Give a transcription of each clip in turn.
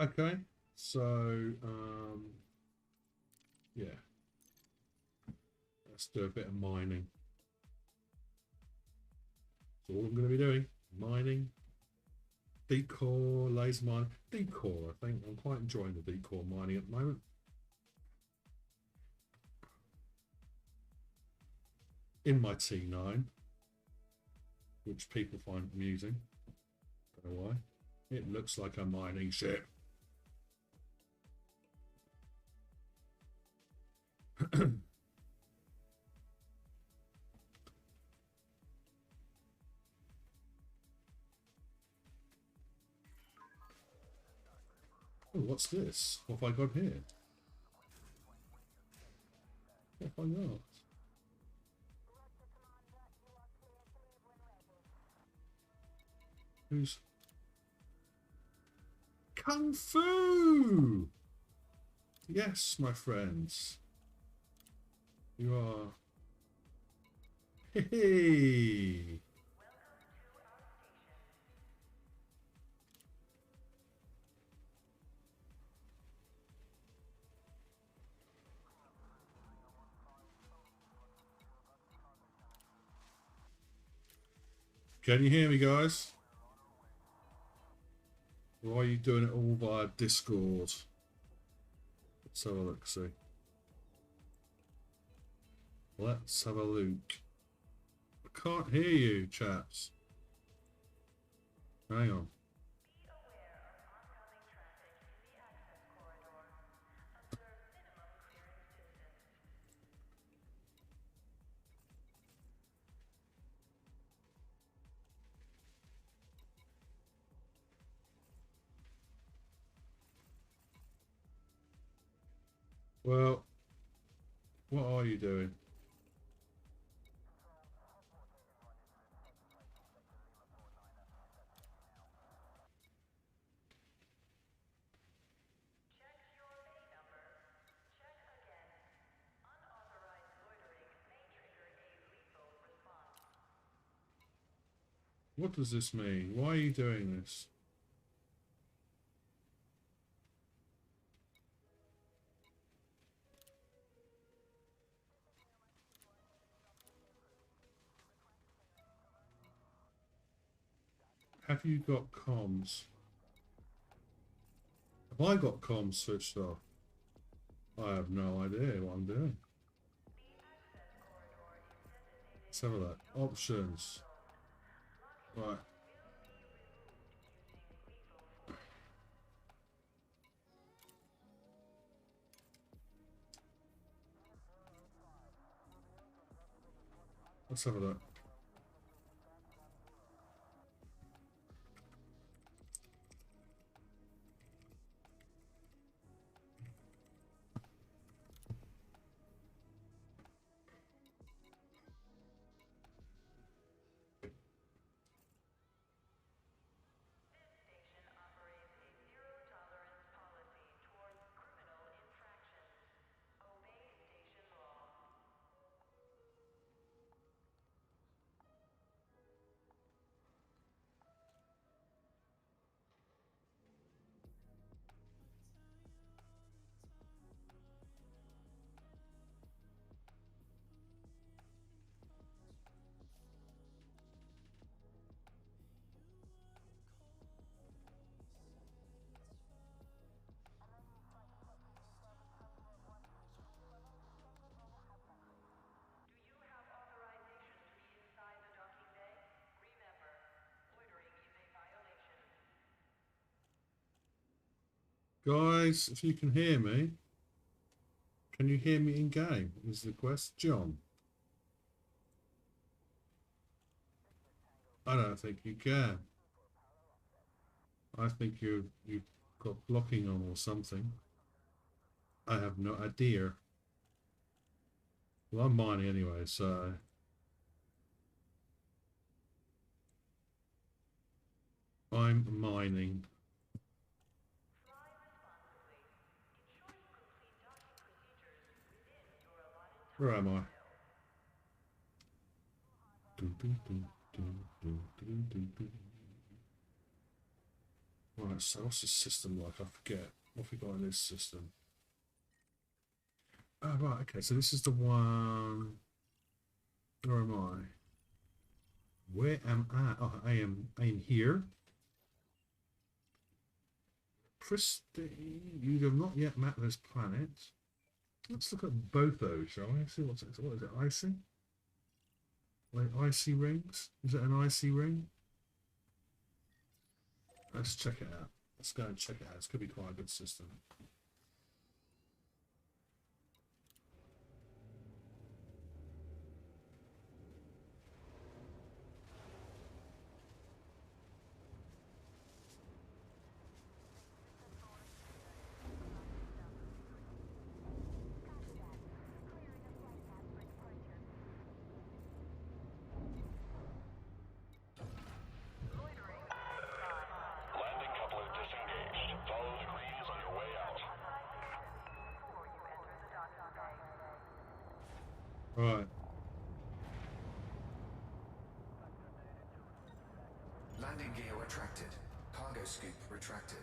Okay, so yeah, let's do a bit of mining. That's all I'm going to be doing. Mining, decor, laser mining, decor. I think I'm quite enjoying the decor mining at the moment. In my T9, which people find amusing. Don't know why. It looks like a mining ship. Oh, what's this? What have I got here? What have I got? Who's Kung Fu? Yes, my friends. You are. Hey. Can you hear me, guys? Or are you doing it all via Discord? Let's have a look, see. Let's have a look. I can't hear you, chaps. Hang on. Well, what are you doing? What does this mean? Why are you doing this? Have you got comms? Have I got comms switched off? I have no idea what I'm doing. Let's have a look. Options. Right. Let's have a look. Guys, if you can hear me, can you hear me in game? Is the question. I don't think you can. I think you've got blocking on or something. I have no idea. Well, I'm mining anyway, so I'm mining. Where am I? Right, Right, so what's the system like? I forget. What have we got in this system? Oh, right, okay, so this is the one... Where am I? Where am I? Oh, I am here. Pristine. You have not yet mapped this planet. Let's look at both those, shall we? See what is it? Icy? Like icy rings? Is it an icy ring? Let's check it out. Let's go and check it out. This could be quite a good system. Right. Landing gear retracted. Cargo scoop retracted.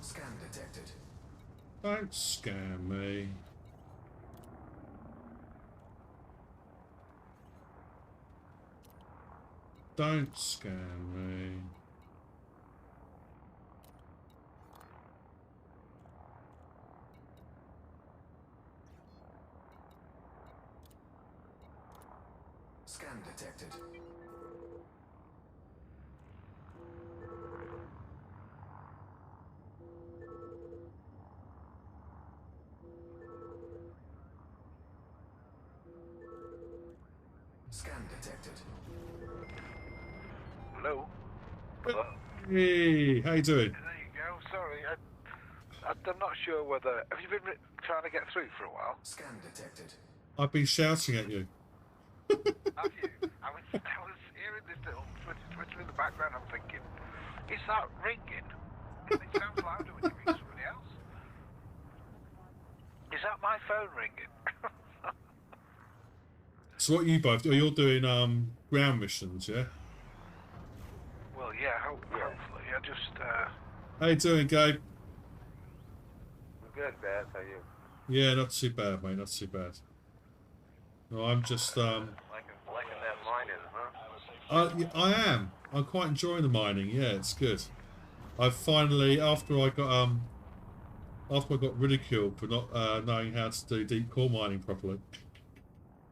Scan detected. Don't scam me. Don't scam me. Scan detected. Scan detected. Hello? Hello? Hey, how you doing? There you go. Sorry, I'm not sure whether... Have you been trying to get through for a while? Scan detected. I've been shouting at you. Have you? I was hearing this little twitter in the background. I'm thinking, is that ringing? And it sounds louder when you ring somebody else. Is that my phone ringing? So what you both do? You're doing ground missions, yeah? Well, yeah, hopefully. I just... How you doing, Gabe? I'm good, Baz. How are you? Yeah, not too bad, mate. Not too bad. No, I'm just Liking that mining, huh? I am. I'm quite enjoying the mining. Yeah, it's good. I finally, after I got ridiculed for not knowing how to do deep core mining properly.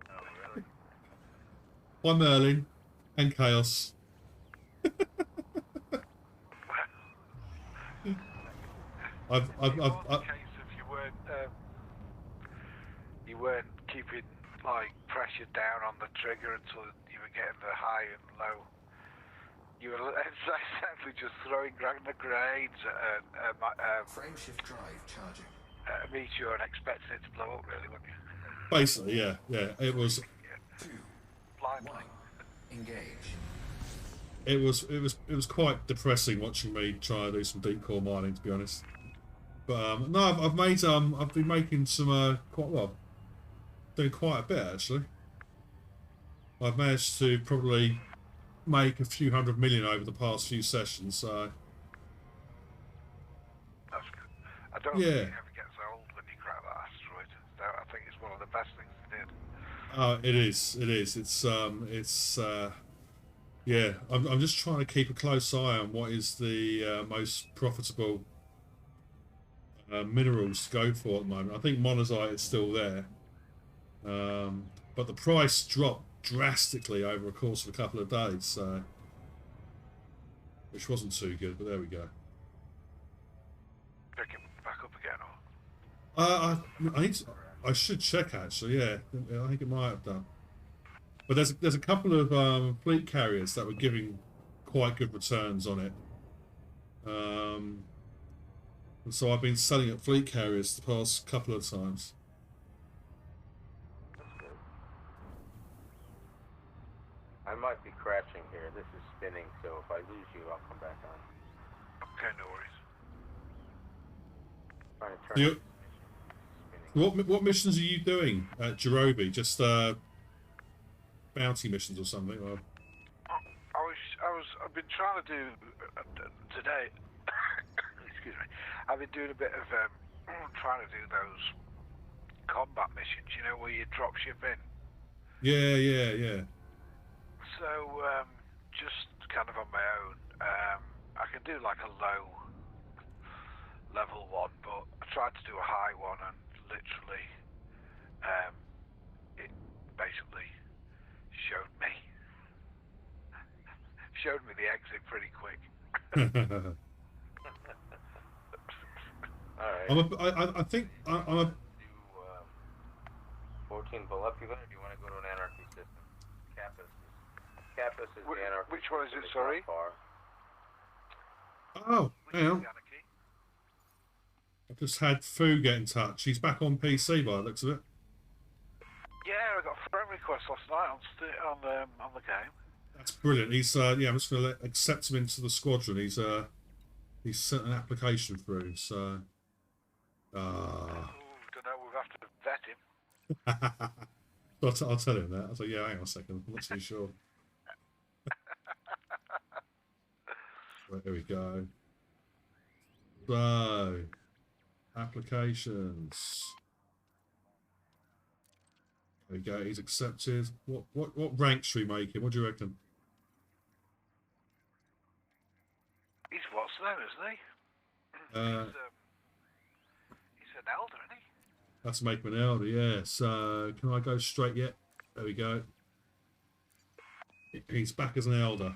Oh, really? By Merlin and Chaos. I've it was a case of you weren't keeping like pressure down on the trigger until you were getting the high and low. You were essentially just throwing grenades at Frame shift drive charging. a meteor and expecting it to blow up, really, weren't you? basically, yeah. It was. 2, Blind. 1, engage. It was quite depressing watching me try to do some deep core mining, to be honest. But no, I've been making some quite well, doing quite a bit actually. I've managed to probably make a few 100 million over the past few sessions. So That's good. I don't think it ever gets old when you crack that asteroid. I think it's one of the best things they did. It is. It's yeah. I'm just trying to keep a close eye on what is the most profitable minerals to go for at the moment. I think monazite is still there, but the price dropped drastically over a course of a couple of days, so which wasn't too good. But there we go. Pick it back up again, or I should check actually. Yeah, I think it might have done. But there's a couple of fleet carriers that were giving quite good returns on it. And so I've been selling at fleet carriers the past couple of times. That's good. I might be crashing here. This is spinning, so if I lose you, I'll come back on. Okay, no worries. Trying to turn You, this spinning. what missions are you doing at Jerobi? Just bounty missions or something? Or... I've been trying to do today. Excuse me. I've been doing a bit of trying to do those combat missions. You know, where you drop ship in. Yeah. So just kind of on my own. I can do like a low level one, but I tried to do a high one, and literally, it basically showed me the exit pretty quick. Alright. I think I'm a. Do 14 Volupula, or do you want to go to an anarchy system? Capus is the anarchy. Which one is it, sorry? Oh, Which hang is on. the anarchy? I've just had Fu get in touch. He's back on PC by the looks of it. Yeah, I got a friend request last night on the game. That's brilliant. He's I'm just going to accept him into the squadron. He's sent an application through. So, Don't know. We'll have to vet him. I'll tell him that. I was like, yeah, hang on a second. I'm not too sure. Right, here we go. So, applications. There we go. He's accepted. What rank should we make him? What do you reckon? He's what's known, isn't he? He's an elder, isn't he? Let's make him an elder, yeah. So, can I go straight yet? There we go. He's back as an elder.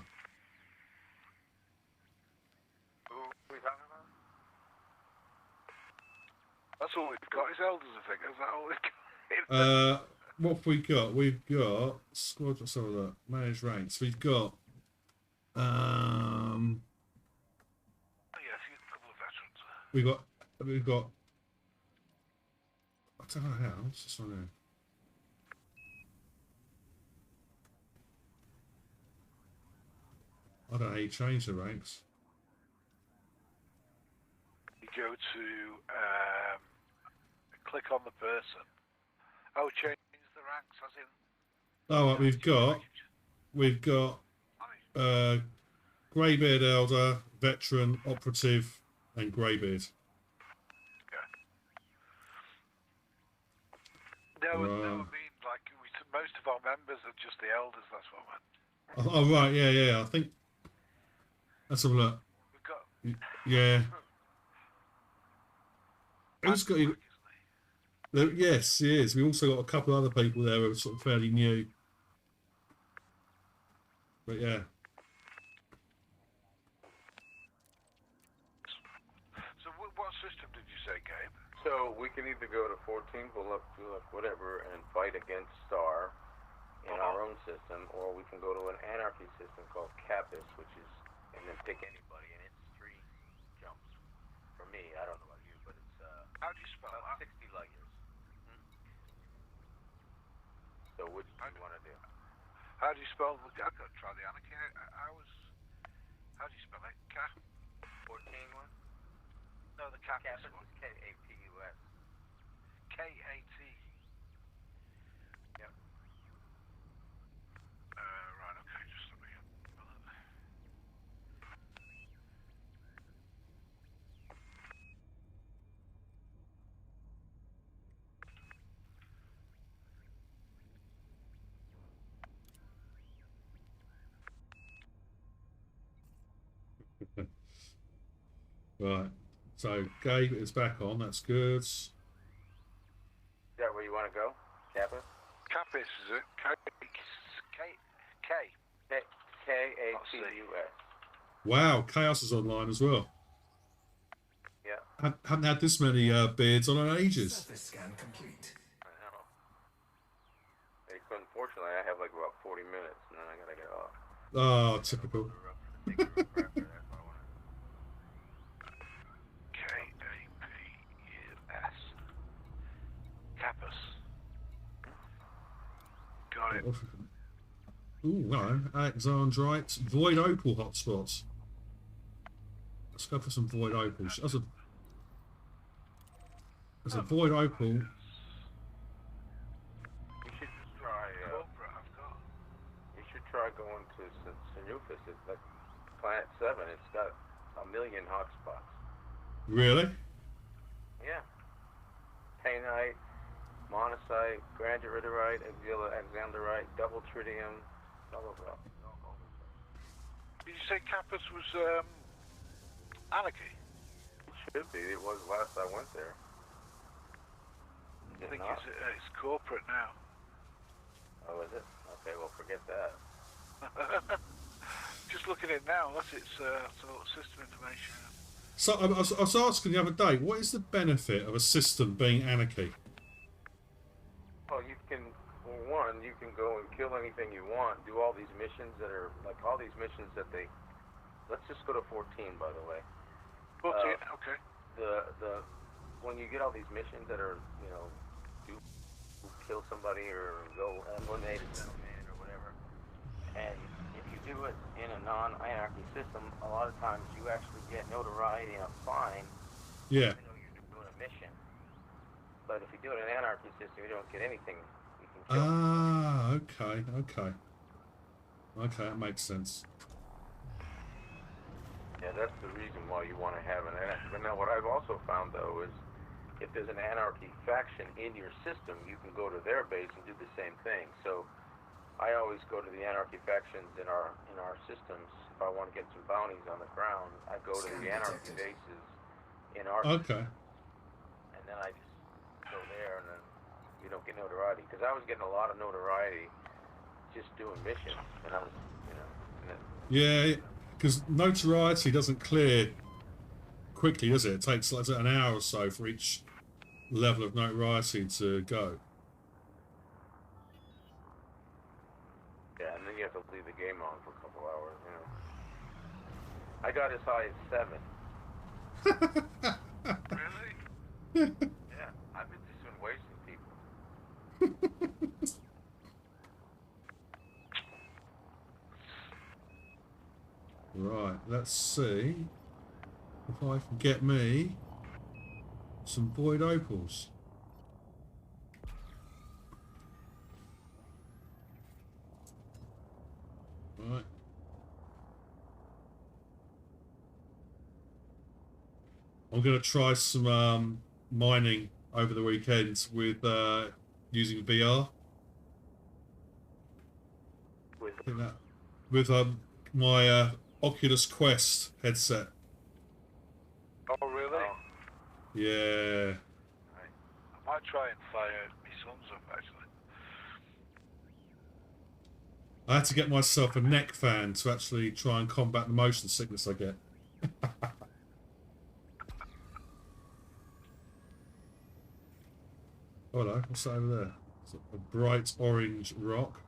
That's all we've got. Is elders, I think. Is that all we've got? What have we got? We've got squad. Let's have a look. Manage ranks. We've got. Oh, yeah, a couple of veterans. We've got. I don't know how. What's this one there? I don't know how you change the ranks. You go to click on the person. Oh, change the ranks, as in. Oh, right, we've got greybeard elder, veteran, operative, and greybeard. No, I mean, like, most of our members are just the elders, that's what I meant. Oh, right, yeah. I think. Let's have a look. We've got. Yeah. Who's got you? Yes, he is. We also got a couple of other people there who are sort of fairly new. But yeah. So, what system did you say, Gabe? So we can either go to 14 Volupula, whatever, and fight against Star in our own system, or we can go to an anarchy system called Capus, which is, and then pick anybody, and it's 3 jumps. For me, I don't know about you, but it's how do you spell about that? 60 light years. So which do you want to do? How do you spell the? I could try the anarchy. How do you spell it? 14 one? No, the Capus Capus one. is K-A-P-U-S. K-A-T. Yep. Right, okay, just let me spell it. Right. So Gabe is back on. That's good. Is that where you want to go? Capus? Capus, is it? K-A-P-U-S. Wow, Chaos is online as well. Yeah. Haven't had this many beards on in ages. Surface scan complete. I know. Unfortunately, I have like about 40 minutes, and then I gotta get off. Oh, typical. K-A-P-U-S. Capus. Got it. Ooh, hello. Alexandrite. Void opal hotspots. Let's go for some void opals. As a void opal. You should just try. You should try going to Sanufis. It's like Planet 7. It's got a million hotspots. Really? Yeah. Painite, monazite, grandiorite, exandrite, double tritium, blah blah blah. Did you say Kappas was anarchy? It should be. It was last I went there. I think it's corporate now. Oh, is it? Okay, well, forget that. Just looking at it now, that's its sort of system information. So I was asking the other day, what is the benefit of a system being anarchy? Well, you can, well, one, you can go and kill anything you want, do all these missions that are, like all these missions that they, let's just go to 14, by the way. 14, okay. When you get all these missions that are, you know, do kill somebody or go eliminate a settlement or whatever, and if you do it in a non-anarchy system, a lot of times you actually get notoriety and a fine, Yeah. even though you're doing a mission. But if you do it in an anarchy system, you don't get anything. You can kill. Ah, okay. Okay, that makes sense. Yeah, that's the reason why you want to have an anarchy. But now what I've also found, though, is if there's an anarchy faction in your system, you can go to their base and do the same thing. So I always go to the anarchy factions in our systems. If I want to get some bounties on the ground, I go to the anarchy bases in our Okay. system, and then I just go there, and then you don't get notoriety. Because I was getting a lot of notoriety just doing missions, and I was, you know. And then, Yeah, because notoriety doesn't clear quickly, does it? It takes like an hour or so for each level of notoriety to go. yeah, and then you have to leave the game on for a couple hours, you know. I got as high as 7. Really? Yeah, I've just been wasting people. Right, let's see if I can get me some void opals. Right. I'm going to try some mining over the weekend with using VR. I think that with my Oculus Quest headset. Oh, really? Yeah. I might try and fire my sons up, actually. I had to get myself a neck fan to actually try and combat the motion sickness I get. Oh, hello, what's that over there? It's a bright orange rock.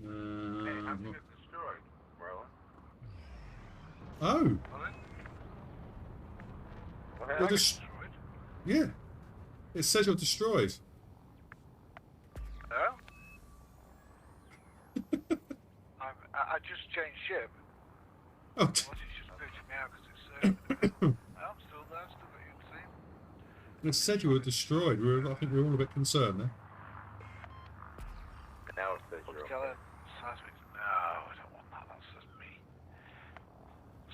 Hey, how'd you get destroyed, Merlin? Oh, What you're happened? just yeah. It says you're destroyed. No? I just changed ship. Oh, What, it's just booted me out because it's... I'm still there, still got you seen. it said you were destroyed. I think we were all a bit concerned there. Now it says you're okay. Seismic. No, I don't want that. That's just me.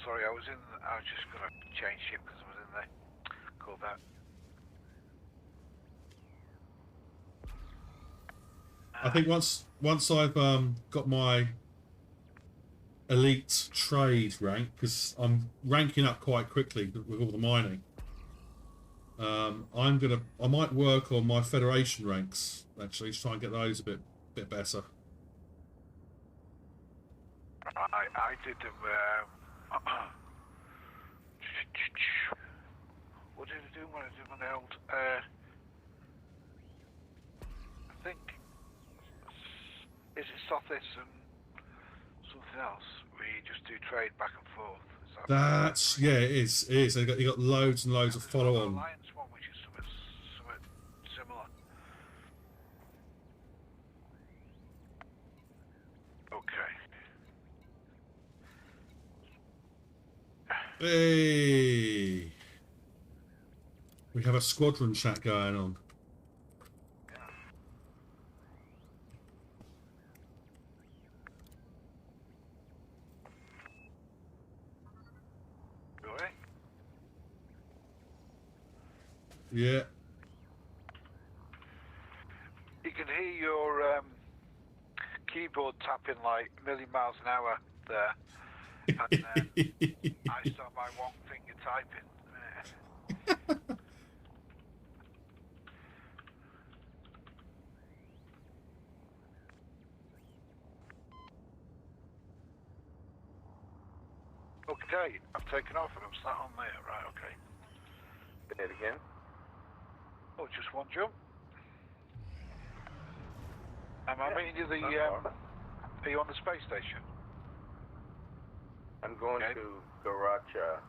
Sorry, I was just gonna change ship because I was in there. Corvette. I think once I've got my elite trade rank, because I'm ranking up quite quickly with all the mining. I might work on my Federation ranks actually to try and get those a bit better. I did them. What did I do when I did my old? I think is it Sothis and something else where you just do trade back and forth. Is that That's yeah, it is. It is. You got loads and loads of follow on. Alliance one, which is some Okay. Hey! We have a squadron chat going on. Really? Yeah. You can hear your keyboard tapping like a million miles an hour there. And I start my one finger typing. Okay, I've taken off and I'm sat on there. Right, okay. Say it again. Oh, just one jump. Am I meeting you are you on the space station? I'm going Okay. to Garacha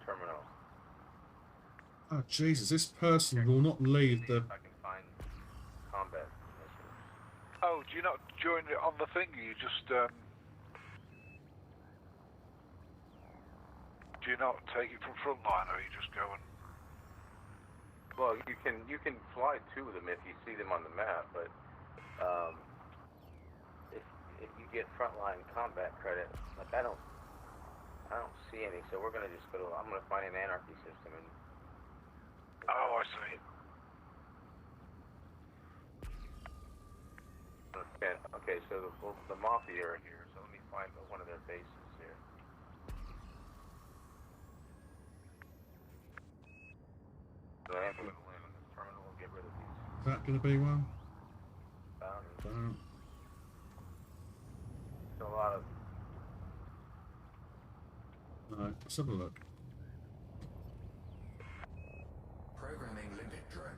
Terminal. Oh, Jesus, this person will not leave See the... if I can find combat missions. Oh, do you not join it on the thing? You just do you not take it from frontline, or you just go and? Well, you can fly to them if you see them on the map, but if you get frontline combat credit, like I don't see any. So we're gonna just go to. I'm gonna find an anarchy system and. Oh, I see. Okay, so the Mafia are here, so let me find one of their bases here. So I am going to land on this terminal and get rid of these Is that going to be one? bounties. Don't. There's a lot of... No, let's have a look. Programming limpet drone.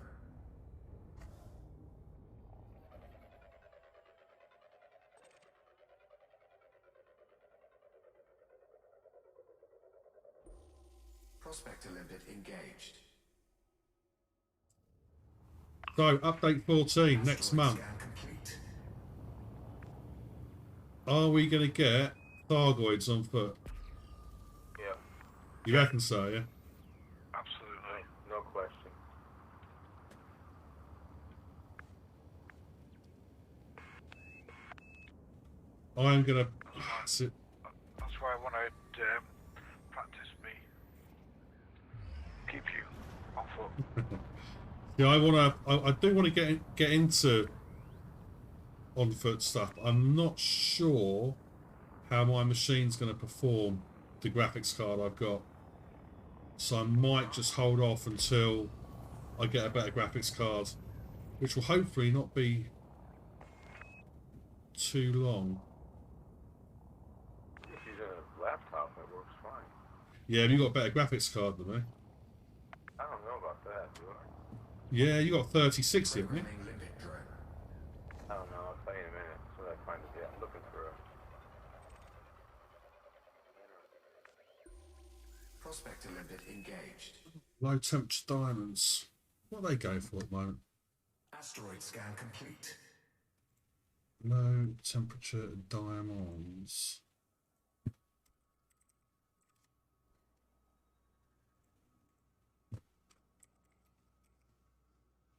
Prospector limpet engaged. So, update 14 next Asteroid month. scan complete. Are we going to get Thargoids on foot? Yeah, You reckon so, yeah? Absolutely. no question. I'm going to... That's why I want to practice me. Keep you on foot. Yeah, I do want to get into on foot stuff. I'm not sure how my machine's going to perform the graphics card I've got, so I might just hold off until I get a better graphics card, which will hopefully not be too long. If you use a laptop, it works fine. Yeah, have you got a better graphics card than me? I don't know about that, do I? Yeah, you got 3060, haven't you? Programming limpet drone. I don't know. I'll tell you in a minute. So I find it. Yeah, I'm looking for a... Prospector limpet engaged. Low temperature diamonds. What are they going for at the moment? Asteroid scan complete. Low temperature diamonds.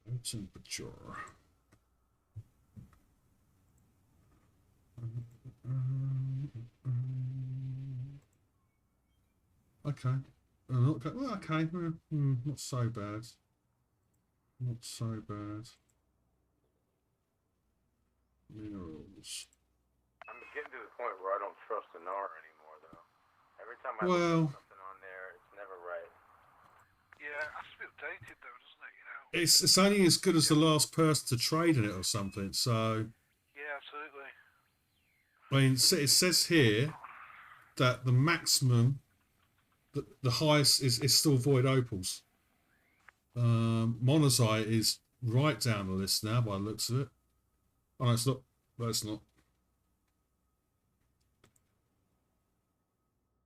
Low temperature. Okay. Well, okay. Not so bad. Not so bad. Minerals. I'm getting to the point where I don't trust the NAR anymore, though. Every time I Well, look at something on there, it's never right. Yeah, it has to be updated though, doesn't it? You know. it's only as good as the last person to trade in it or something. So, Yeah, absolutely. I mean, it says here that the maximum, the highest is still void opals. Monazite is right down the list now by the looks of it. Oh, no, it's not. No, it's not.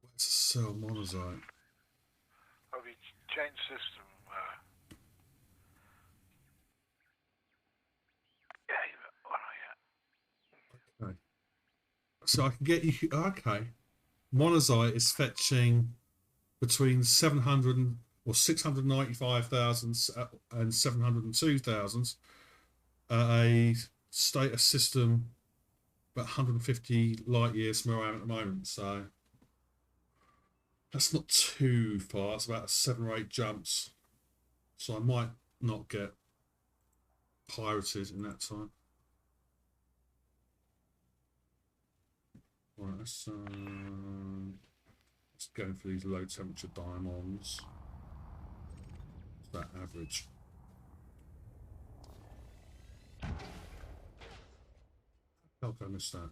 Where to sell monazite? Have you changed system? Yeah, well, yeah. Okay. So I can get you. Okay. Monazite is fetching between 700 or 695,000 and 702,000 at a status system about 150 light years from where I am at the moment. So that's not too far. It's about 7 or 8 jumps. So I might not get pirated in that time. Right, let's go for these low temperature diamonds. What's that average? How can I miss that?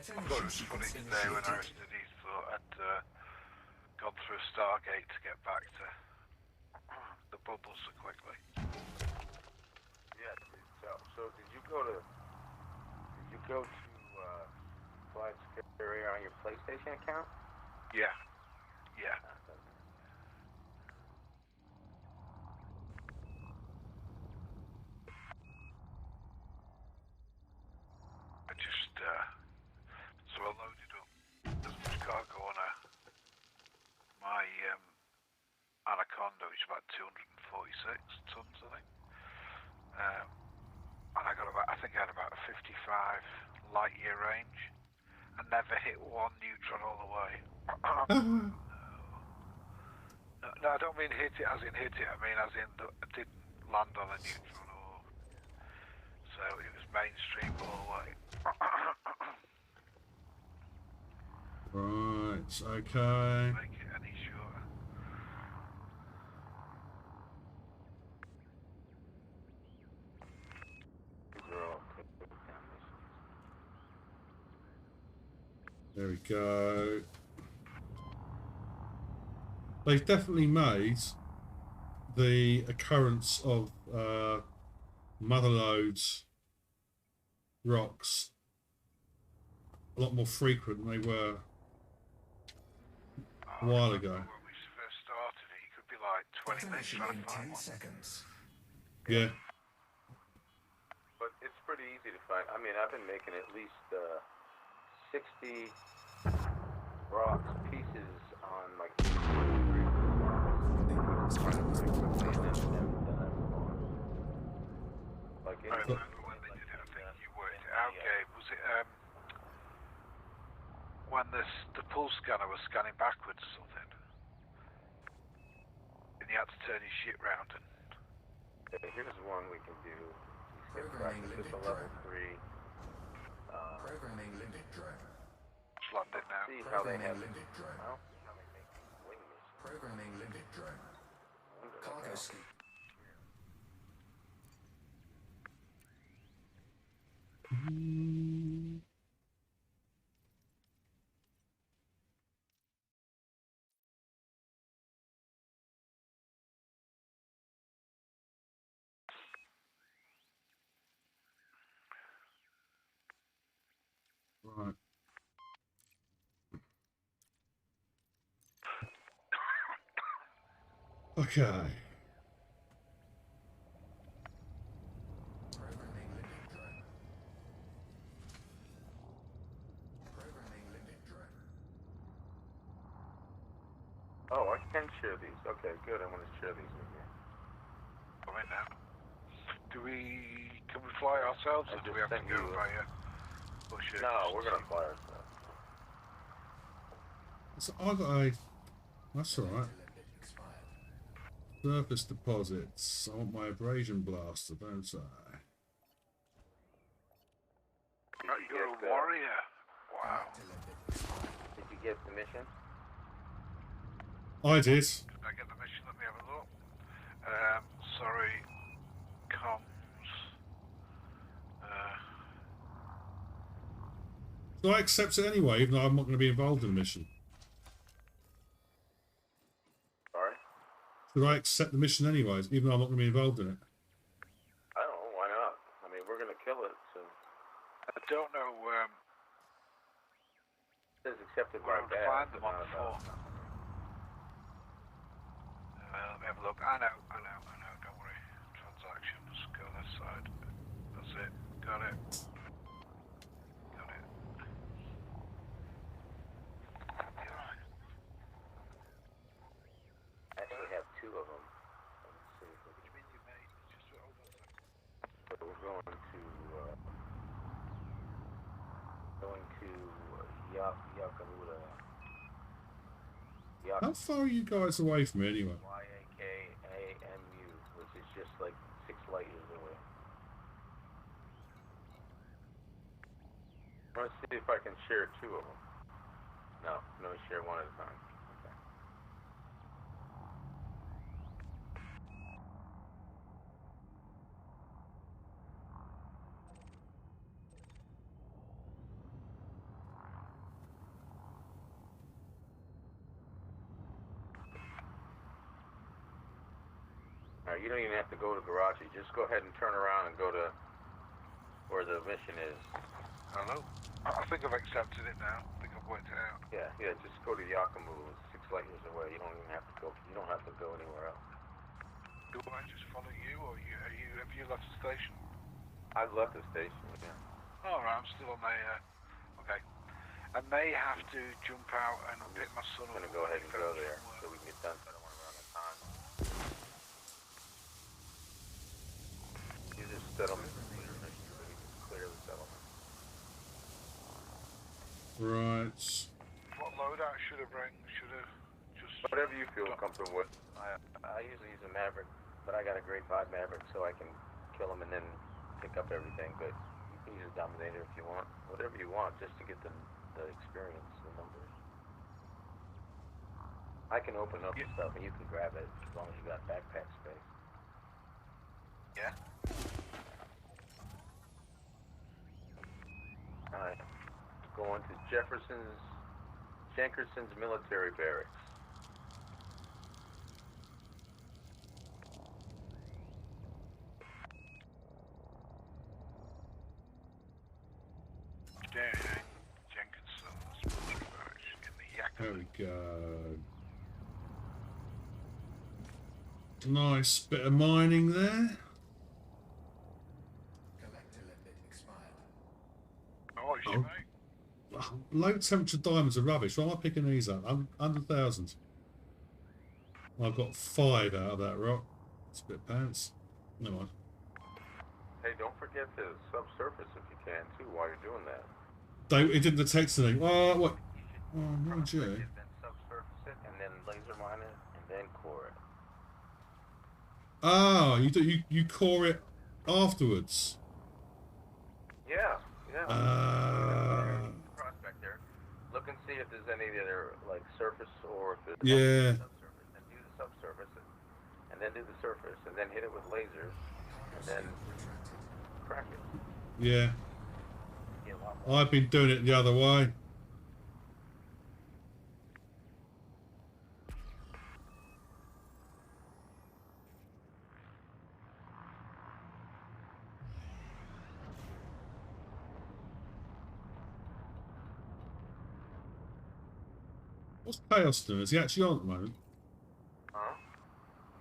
I thought it was funny today when I was at these, thought I'd gone through a Stargate to get back to the bubble so quickly. Yeah. So did you go to Flight Superior on your PlayStation account? Yeah. Yeah. I just so I loaded up as much cargo on my Anaconda, which is about 246 tons, I think. And I think I had about a 55 light year range. I never hit one neutron all the way. No, I don't mean hit it as in hit it. I mean as in I didn't land on a neutron, or so it was mainstream all the way. Right, okay. Make it any shorter. There we go. They've definitely made the occurrence of motherlodes rocks a lot more frequent than they were a while ago. When we first started it, you could be like 20 minutes trying to find one. seconds. Yeah. But it's pretty easy to find. I mean, I've been making at least 60 rocks pieces on like. Like I remember when they did it, I think you worked it out, Gabe. Was it when the pulse scanner was scanning backwards or something? And you had to turn his shit round and... Here's one we can do. Programming This limit is a level drone. 3. Programming limit drone. Just landed now. See how they have. Programming limit drone. Well, how they make these wings. Programming limit drone. Cargo scoop. Right. Okay. Programming limit drone. Programming limit drone. Oh, I can share these. Okay, good. I want to share these with you. Come in now. Can we fly ourselves or do we have to go via bushes? No, we're gonna fly ourselves. So I got a. That's all right. Limit expired. Surface deposits. I want my abrasion blaster, don't I? Oh, you're a warrior. Wow. Limit expired. Did you get the mission? I did. Did I get the mission? Let me have a look. Sorry. Comms. So I accept it anyway, even though I'm not going to be involved in the mission. Could I accept the mission anyways, even though I'm not going to be involved in it? I don't know, why not? I mean, we're gonna kill it, so. I don't know. It says accepted by We'll bad. find them on the floor. Let me have a look. I know. Don't worry. Transactions. Go this side. That's it. Got it. I actually have two of them. Let's see. What do you mean you made? Just hold on a second. So we're going to Yakamuda. How far are you guys away from me anyway? Yakamu, which is just like 6 light years away. I want to see if I can share 2 of them. No, share 1 at a time. Okay. Alright, you don't even have to go to garage. You just go ahead and turn around and go to where the mission is. Hello? I think I've accepted it now. I think I've worked it out. Yeah, just go to Yakamu. It's 6 light years away. You don't even have to go. You don't have to go anywhere else. Do I just follow you, or have you left the station? I've left the station. Yeah. Alright, I'm still on the. Okay. I may have to jump out and pick my son up. I'm gonna go ahead and go there so we can get done. I don't want to run out of time. Use this settlement clear mission so we can clear the settlement. Right. What loadout should I bring? Should I just... Whatever you feel comfortable with. I usually use a Maverick, but I got a grade 5 Maverick, so I can kill him and then pick up everything. But you can use a Dominator if you want. Whatever you want, just to get the experience, the numbers. I can open up the stuff and you can grab it as long as you got backpack space. Yeah? Alright. Going to Jenkinson's military barracks. Jenkinson's military barracks in the There Yakima. we go. Nice bit of mining there. Collector limit expired. Oh, is you, mate? Low temperature diamonds are rubbish. Why am I picking these up? 100,000. I've got 5 out of that rock. It's a bit pants. No mind. Hey, don't forget to subsurface if you can too while you're doing that. It didn't detect anything. Oh, what? Oh, no, Jay. Then subsurface it and then laser mine it and then core it. Ah, you core it afterwards. Yeah. Prospect there. Look and see if there's any other like surface or if there's subsurface, and do the subsurface and then do the surface and then hit it with lasers and then crack it. Yeah. Get a lot more. I've been doing it the other way. What's Chaos doing? Is he actually on at the moment? Huh?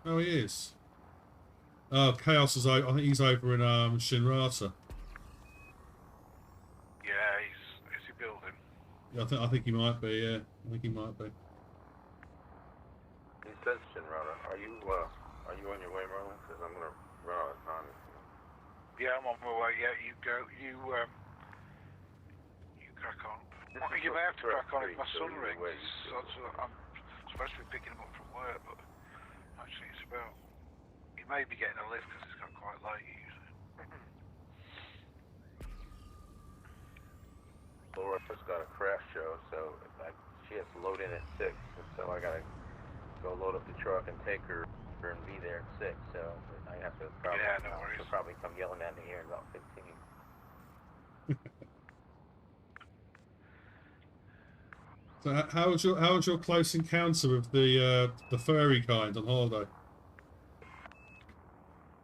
Oh, he is. Oh, Chaos is over. I think he's over in Shinrata. Yeah, is he building? Yeah, I think he might be. Yeah, I think he might be. He says Shinrata. Are you on your way, Merlin? Because I'm gonna run out of time. Yeah, I'm on my way. Yeah, you go. You crack on. You may have to crack on if my son rings. I'm supposed to be picking him up from work, but actually it's about... He may be getting a lift because it's got quite late usually. Laura's got a craft show, so she has to load in at 6, and so I gotta go load up the truck and take her and be there at 6, so I have to probably, no worries. she'll probably come yelling at me here in about 15. So how was your close encounter with the furry kind on holiday?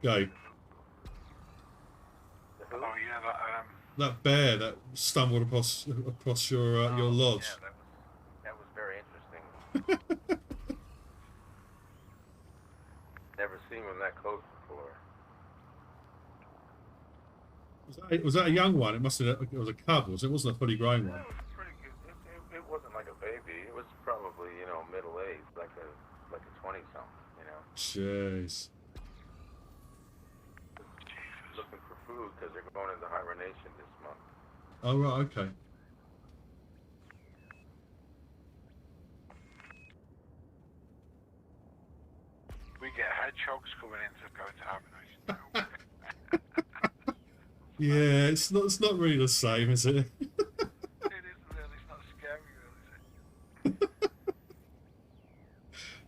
Go. Oh yeah, that That bear that stumbled across your lodge. Yeah, that was very interesting. Never seen one that close before. Was that a young one? It must have. It was a cub. Was it? It wasn't a fully grown Yeah, one. it was pretty good. It wasn't like a baby. It was probably, middle aged, like a 20 something, Jeez. looking for food because they're going into hibernation this month. Oh right. Okay. we get hedgehogs coming in to go into hibernation. Yeah, it's not really the same, is it? It isn't really. It's not scary,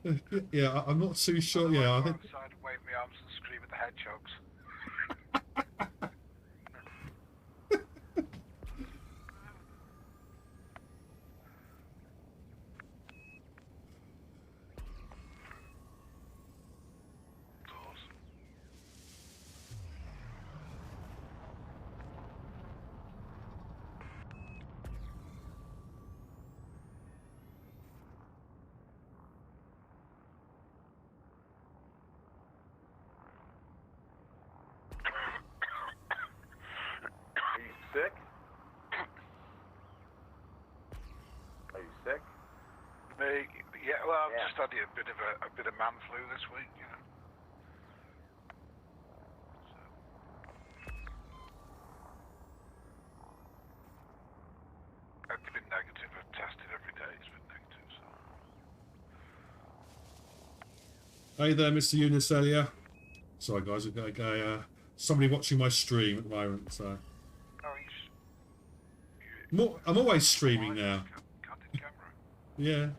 really, is it? Yeah, I'm not too sure. Otherwise, Yeah, I go think. outside and wave my arms and scream at the hedgehogs. Are you sick? Are you sick? Yeah, well, I've Yeah. just had a bit of man flu this week, So it's been negative. I've tested every day. It's been negative. So Hey there, Mr. Unicelia. Sorry, guys. I've got somebody watching my stream at the moment. So oh, you I'm always streaming now. Candid camera. Yeah.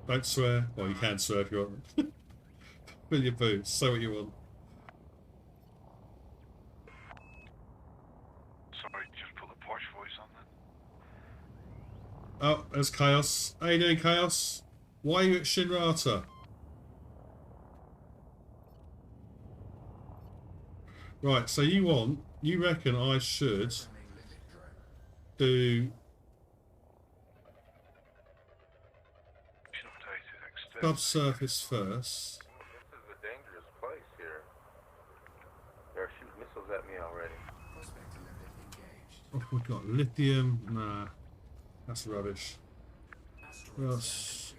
Don't swear. Well, you can swear if you want. Fill your boots. Say what you want. Sorry, just put the posh voice on then. Oh, there's Chaos. How you doing, Chaos? Why are you at Shinrata? Right, so you reckon I should do subsurface first. This is a dangerous place here. They're shooting missiles at me already. Oh, we've got lithium. Nah, that's rubbish. What else?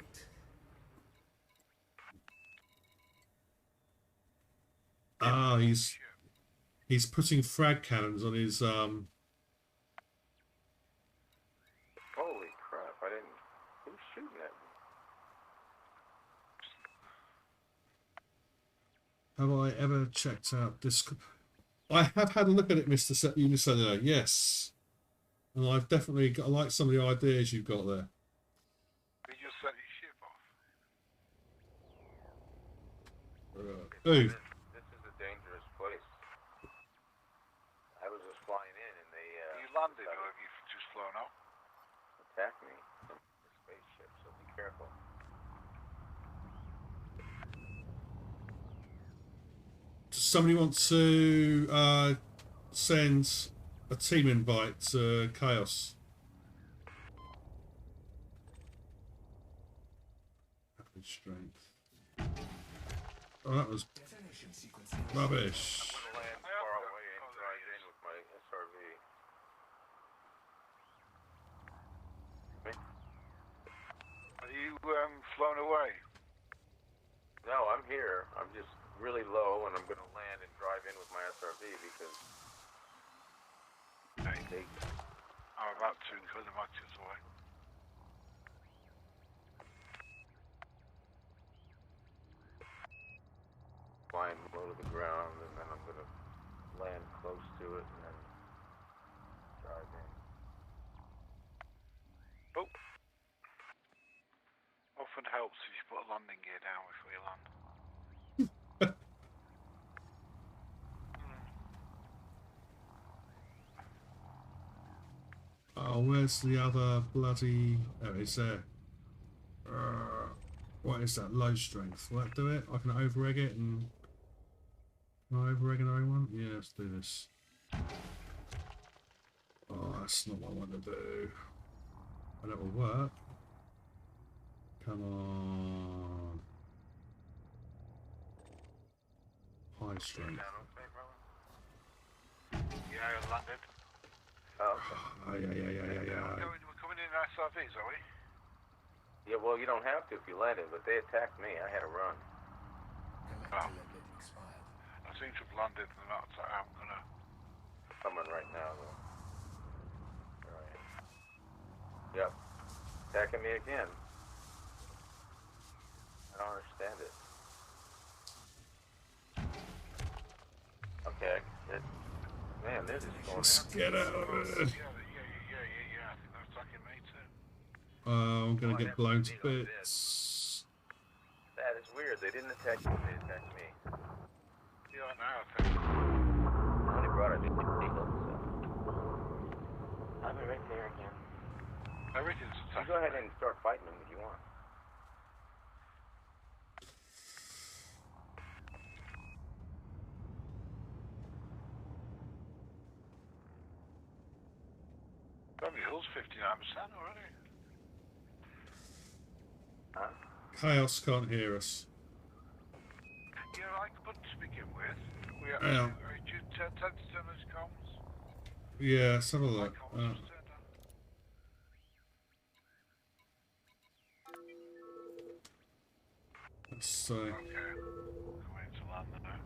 Ah, he's putting frag cannons on his Holy crap, I didn't... Who's shooting at me? Have I ever checked out this? I have had a look at it, Mr. Unicellular, yes. And I've definitely got, I like some of the ideas you've got there. You just set your ship off. Ooh. This is a dangerous place. I was just flying in and they... Have you landed or have you just flown off? attacked me from the spaceship, so be careful. Does somebody want to send a team invite to Chaos? Average strength. Oh, that was rubbish. I'm gonna land far away and drive in with my SRV. Have you flown away? No, I'm here. I'm just really low, and I'm gonna land and drive in with my SRV because I'm about 2 kilometers away. flying low to the ground, and then I'm gonna land close to it and then drive in. Oh. Often helps if you put a landing gear down before you land. Oh, where's the other bloody... Oh, it's there. What is that? Low strength. Will that do it? I can over-egg it and... Live oregano one? Yeah, let's do this. Oh, that's not what I want to do. But it will work. Come on. High strength. Yeah, I landed. Oh, Yeah. We're coming in SRVs, are we? yeah, well, you don't have to if you landed, but they attacked me. I had to run. Collector limit expired. I seem to have landed and not. I'm gonna. Coming right now, though. Alright. Yep. Attacking me again. I don't understand it. Okay. Man, this is going Let's get out of it. Yeah. I think they're attacking me too. I'm gonna get blown to bits. That is weird. They didn't attack you, they attacked me. Yeah, now I think. I only brought a new eagle, so. I'll be right there again. Everything's You attacking. go ahead and start fighting them if you want. Beverly Hills 59% already. Huh? Chaos can't hear us. Yeah, I could to begin with. We are. Yeah. Did you tend to turn those comms? Yeah, let's have a My look. comms was turned on. Let's see. Okay. Coming to land now.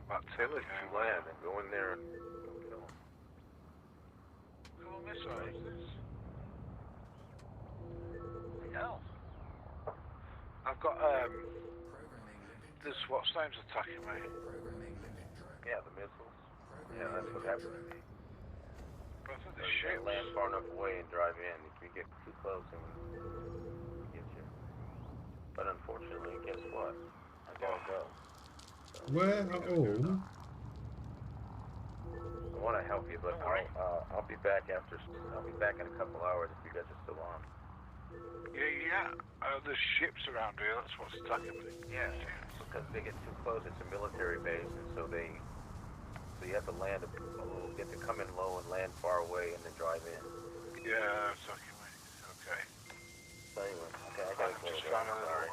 About They 10 let you land and go in there and kill them. Go on this way. What's this? What the hell? I've got Programming limit. this what's name's attacking me. Programming limit drone. Yeah, the missiles. Yeah, Programming that's what limit happened to drone. me. But I think So the you ships. gotta land far enough away and drive in. If you get too close, and it gets you. But unfortunately, guess what? I gotta go. So, Where are all? I want to help you, but I'll be back after. I'll be back in a couple hours if you guys are still on. Yeah. There's ships around here. That's what's attacking me. Yeah, because they get too close. It's a military base, and so you have to land you have to come in low and land far away, and then drive in. Yeah, attacking me. Okay. So anyway, okay, I gotta go. Just trying to. Sorry.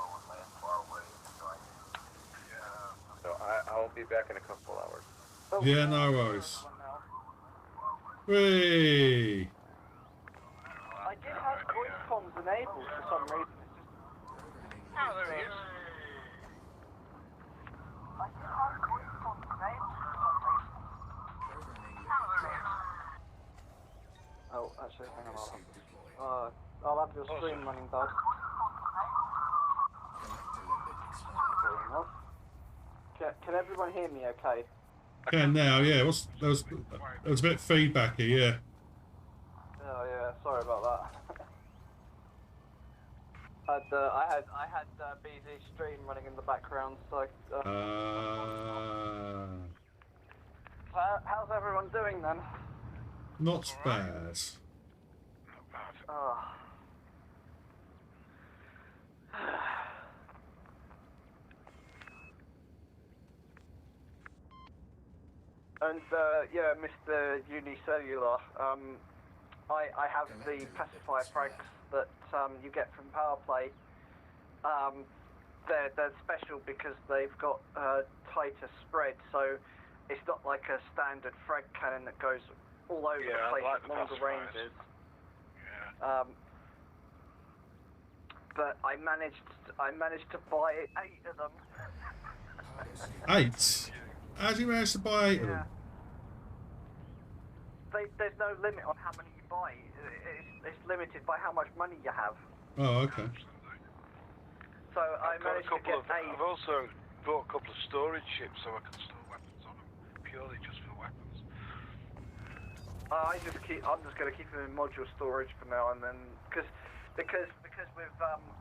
Yeah. So I'll be back in a couple hours. Yeah, no worries. Whee! I did have voice comms enabled for some reason. It's just. Oh, there he is. I did have voice comms enabled for some reason. Programming limit. Oh, actually, hang on. Cargo scoop deployed. I'll have your stream running, Dad. Collector limit expired. Can everyone hear me okay? Can now, yeah. There was a bit feedbacky, yeah. Oh yeah, sorry about that. I had BZ stream running in the background, so. How's everyone doing then? Not bad. Not bad. Oh. And yeah, Mr. Unicellular, I have the pacifier frags that you get from power play. They're special because they've got tighter spread, so it's not like a standard frag cannon that goes all over the place like at the longer pacifiers. ranges. Yeah. But I managed to buy 8 of them. Cargo scoop 8? How did you manage to buy 8 of Yeah. them? There's no limit on how many you buy. It's limited by how much money you have. Oh, okay. So I I've got a managed to couple get of. 8. I've also bought a couple of storage ships so I can store weapons on them, purely just for weapons. I'm just going to keep them in module storage for now, and then because with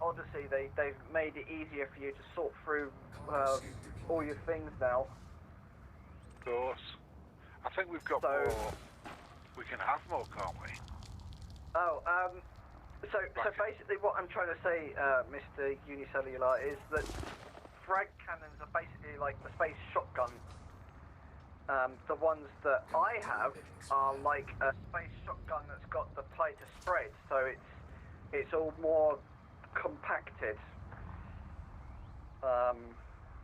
Odyssey they've made it easier for you to sort through all your things now. Of course. I think we've got So- more. We can have more, can't we? Oh, so basically what I'm trying to say, Mr. Unicellular, is that frag cannons are basically like the space shotgun. The ones that I have are like a space shotgun that's got the tighter spread, so it's all more compacted.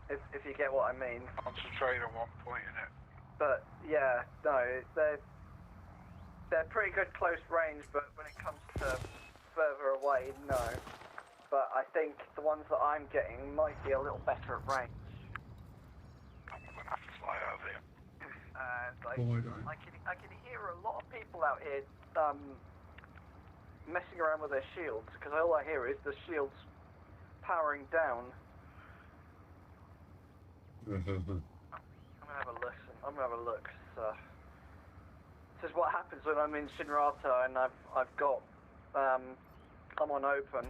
If you get what I mean. Concentrate on one point in it. But yeah, no, they're pretty good close range, but when it comes to further away, no. But I think the ones that I'm getting might be a little better at range. I'm gonna have to fly over here. And I can hear a lot of people out here messing around with their shields, because all I hear is the shields powering down. I'm gonna have a listen. I'm gonna have a look. This is what happens when I'm in Shinrata and I've got I'm on open.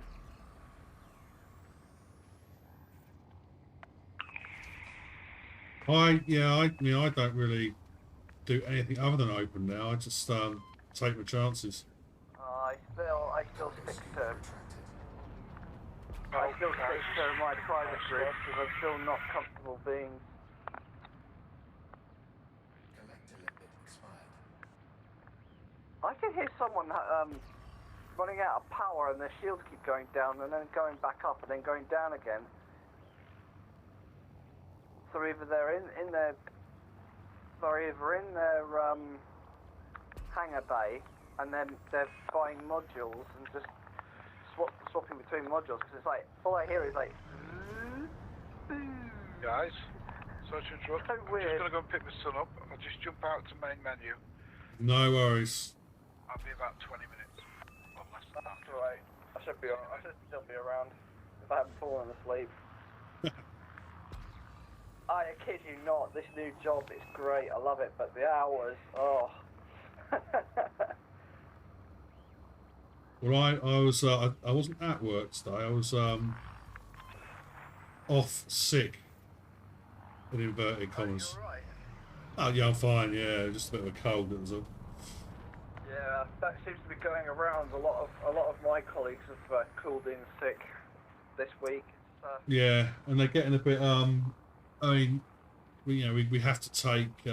I don't really do anything other than open now. I just take my chances. I still stick to my private group because I'm still not comfortable being. Collector limit expired. I can hear someone running out of power and their shields keep going down and then going back up and then going down again. So either they're in their hangar bay and then they're buying modules and just swapping between modules, because it's like all I hear is like. Guys, sorry to interrupt. So I'm weird. just gonna go and pick my son up. I'll just jump out to main menu. No worries. I'll be about 20 minutes. Or less than that. That's alright. I should still be around if I haven't fallen asleep. I kid you not, this new job is great, I love it, but the hours, oh. Well, I wasn't at work today. I was off sick. In inverted commas. You're right. Oh yeah, I'm fine. Yeah, just a bit of a cold. That was all. Yeah, that seems to be going around. A lot of my colleagues have called in sick this week. Yeah, and they're getting a bit. I mean, we have to take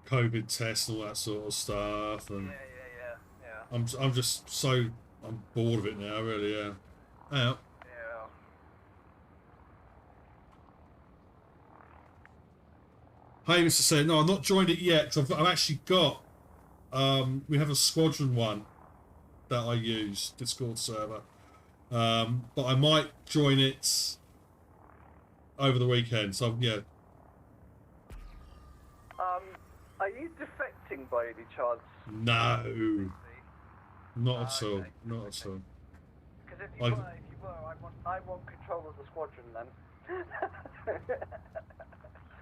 COVID tests and all that sort of stuff, and Yeah. I'm just so bored of it now. Really, yeah. Yeah. Hey, Mr. Said, no, I've not joined it yet. Cause I've actually got. We have a squadron one that I use, Discord server. But I might join it over the weekend. So yeah. Are you defecting by any chance? No, not at all. Okay. Not at all. Because if you were, I want control of the squadron then.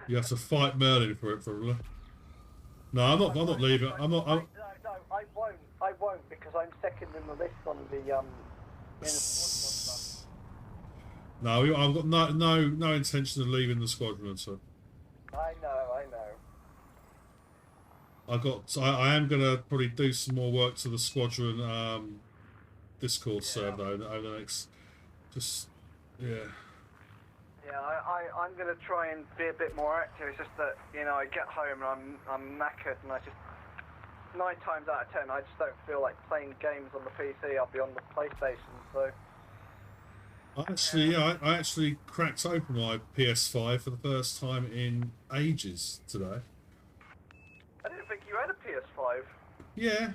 You have to fight Merlin for it, probably. No, I'm not leaving. I'm not. No, I won't because I'm second in the list on the in the squadron stuff. No, I've got no intention of leaving the squadron at all. I know. I am gonna probably do some more work to the squadron Discord server though over the next. Yeah. Yeah, I'm gonna try and be a bit more active. It's just that I get home and I'm knackered, and I just 9 times out of 10 I just don't feel like playing games on the PC. I'll be on the PlayStation. So. I actually cracked open my PS5 for the first time in ages today. I didn't think you had a PS5. Yeah.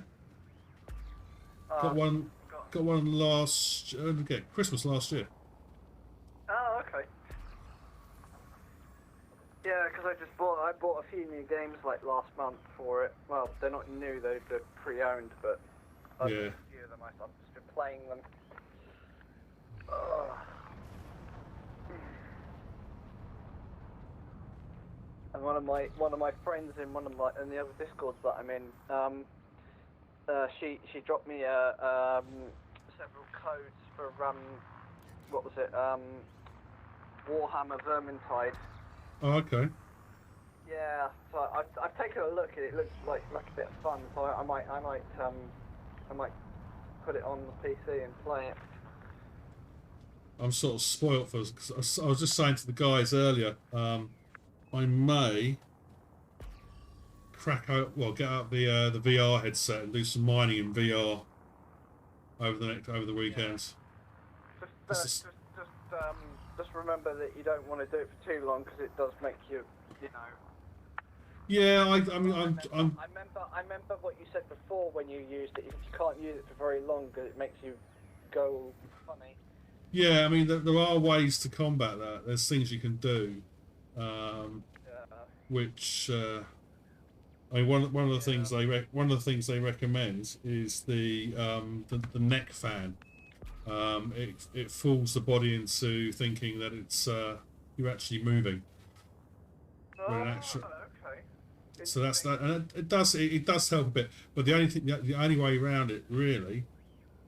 Got one last Christmas last year. Oh, okay. Yeah, because I bought a few new games like last month for it. Well, they're not new, they're pre-owned, but I've Yeah. a few of them. I've just been playing them. And one of my friends in in the other Discords that I'm in, she dropped me several codes for what was it, Warhammer Vermintide. Oh, okay. Yeah, so I've taken a look and it looks like a bit of fun. So I might put it on the PC and play it. I'm sort of spoilt for. Cause I was just saying to the guys earlier. I may get out the VR headset and do some mining in VR over the weekends. Just remember that you don't want to do it for too long because it does make you, you know. Yeah, I mean, I remember what you said before when you used it. If you can't use it for very long, because it makes you go funny. Yeah, I mean, there are ways to combat that. There's things you can do, which I mean, one of the things they recommend is the neck fan. It fools the body into thinking that it's you're actually moving. Okay. So that's that, and it does help a bit. But the only way around it really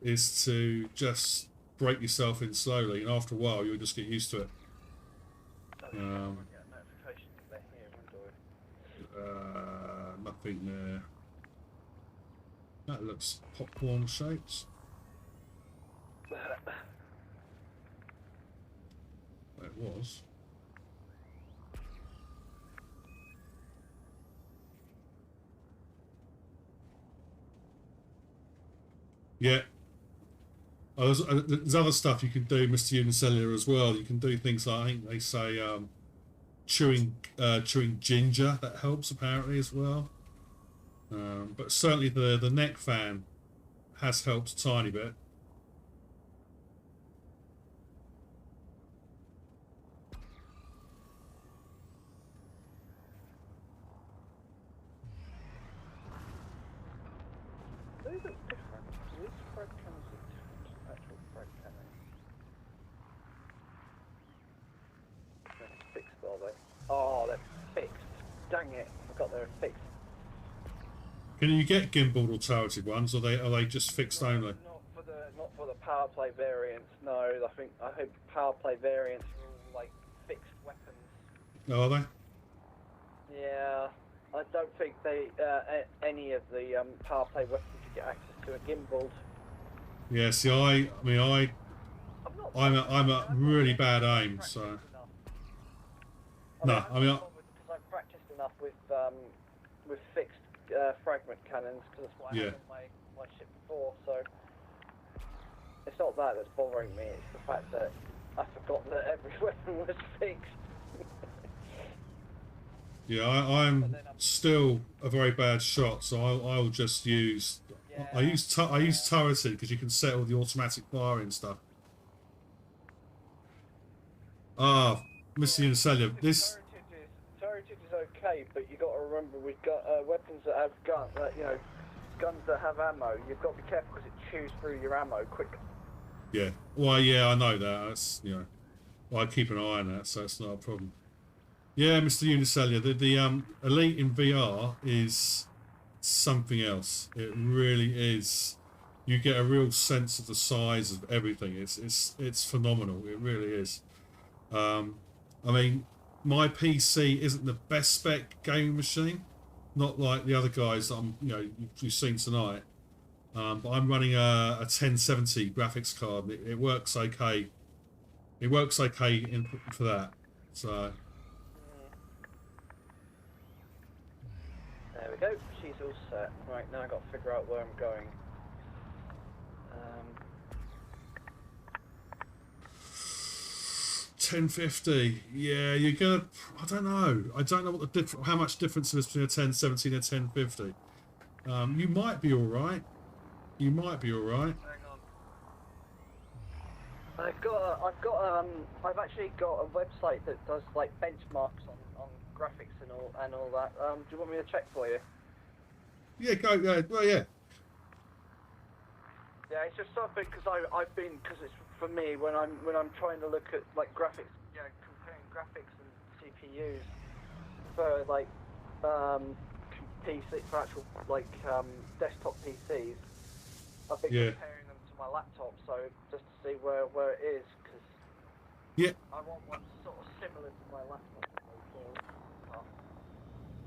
is to just break yourself in slowly, and after a while you'll just get used to it. Nothing there. That looks popcorn shaped. It was. Yeah. Oh, there's other stuff you can do, Mr. Unicellular, as well. You can do things like, I think they say chewing ginger. That helps apparently as well. But certainly the neck fan has helped a tiny bit. Oh, they're fixed. Dang it! I forgot they're fixed. Can you get gimbaled or turreted ones, or are they just fixed only? Not for the power play variants. No, I hope power play variants are all like fixed weapons. Are they? Yeah, I don't think they any of the power play weapons you get access to are gimbaled. Yeah. See, I'm a really bad aim, so. No, I mean, because I've practiced enough with fixed fragment cannons, because that's what I had on my ship before. So it's not that that's bothering me; it's the fact that I forgot that every weapon was fixed. Yeah, I'm still a very bad shot, so I'll just use. Yeah. I use turreted because you can set all the automatic firing stuff. Ah. Mr. Unicellular, this turreted is okay, but you got to remember we've got weapons that have guns that have ammo. You've got to be careful because it chews through your ammo quickly. Yeah, well, yeah, I know that. That's well, I keep an eye on that, so it's not a problem. Yeah, Mr. Unicellular, the Elite in VR is something else. It really is. You get a real sense of the size of everything. It's phenomenal. It really is. I mean, my PC isn't the best spec gaming machine, not like the other guys that you've seen tonight. But I'm running a 1070 graphics card. It works okay. It works okay for that. So. There we go. She's all set. Right, now I've got to figure out where I'm going. 1050. Yeah, you're gonna. I don't know what how much difference is between a 1070 and a 1050. You might be all right. You might be all right. Hang on. I've actually got a website that does like benchmarks on graphics and all that. Do you want me to check for you? Yeah, go. Well, yeah. Yeah, it's just something because it's for me when I'm trying to look at like graphics, comparing graphics and CPUs for like PC for actual like desktop PCs. I've been comparing them to my laptop, so just to see where it is, because I want one sort of similar to my laptop.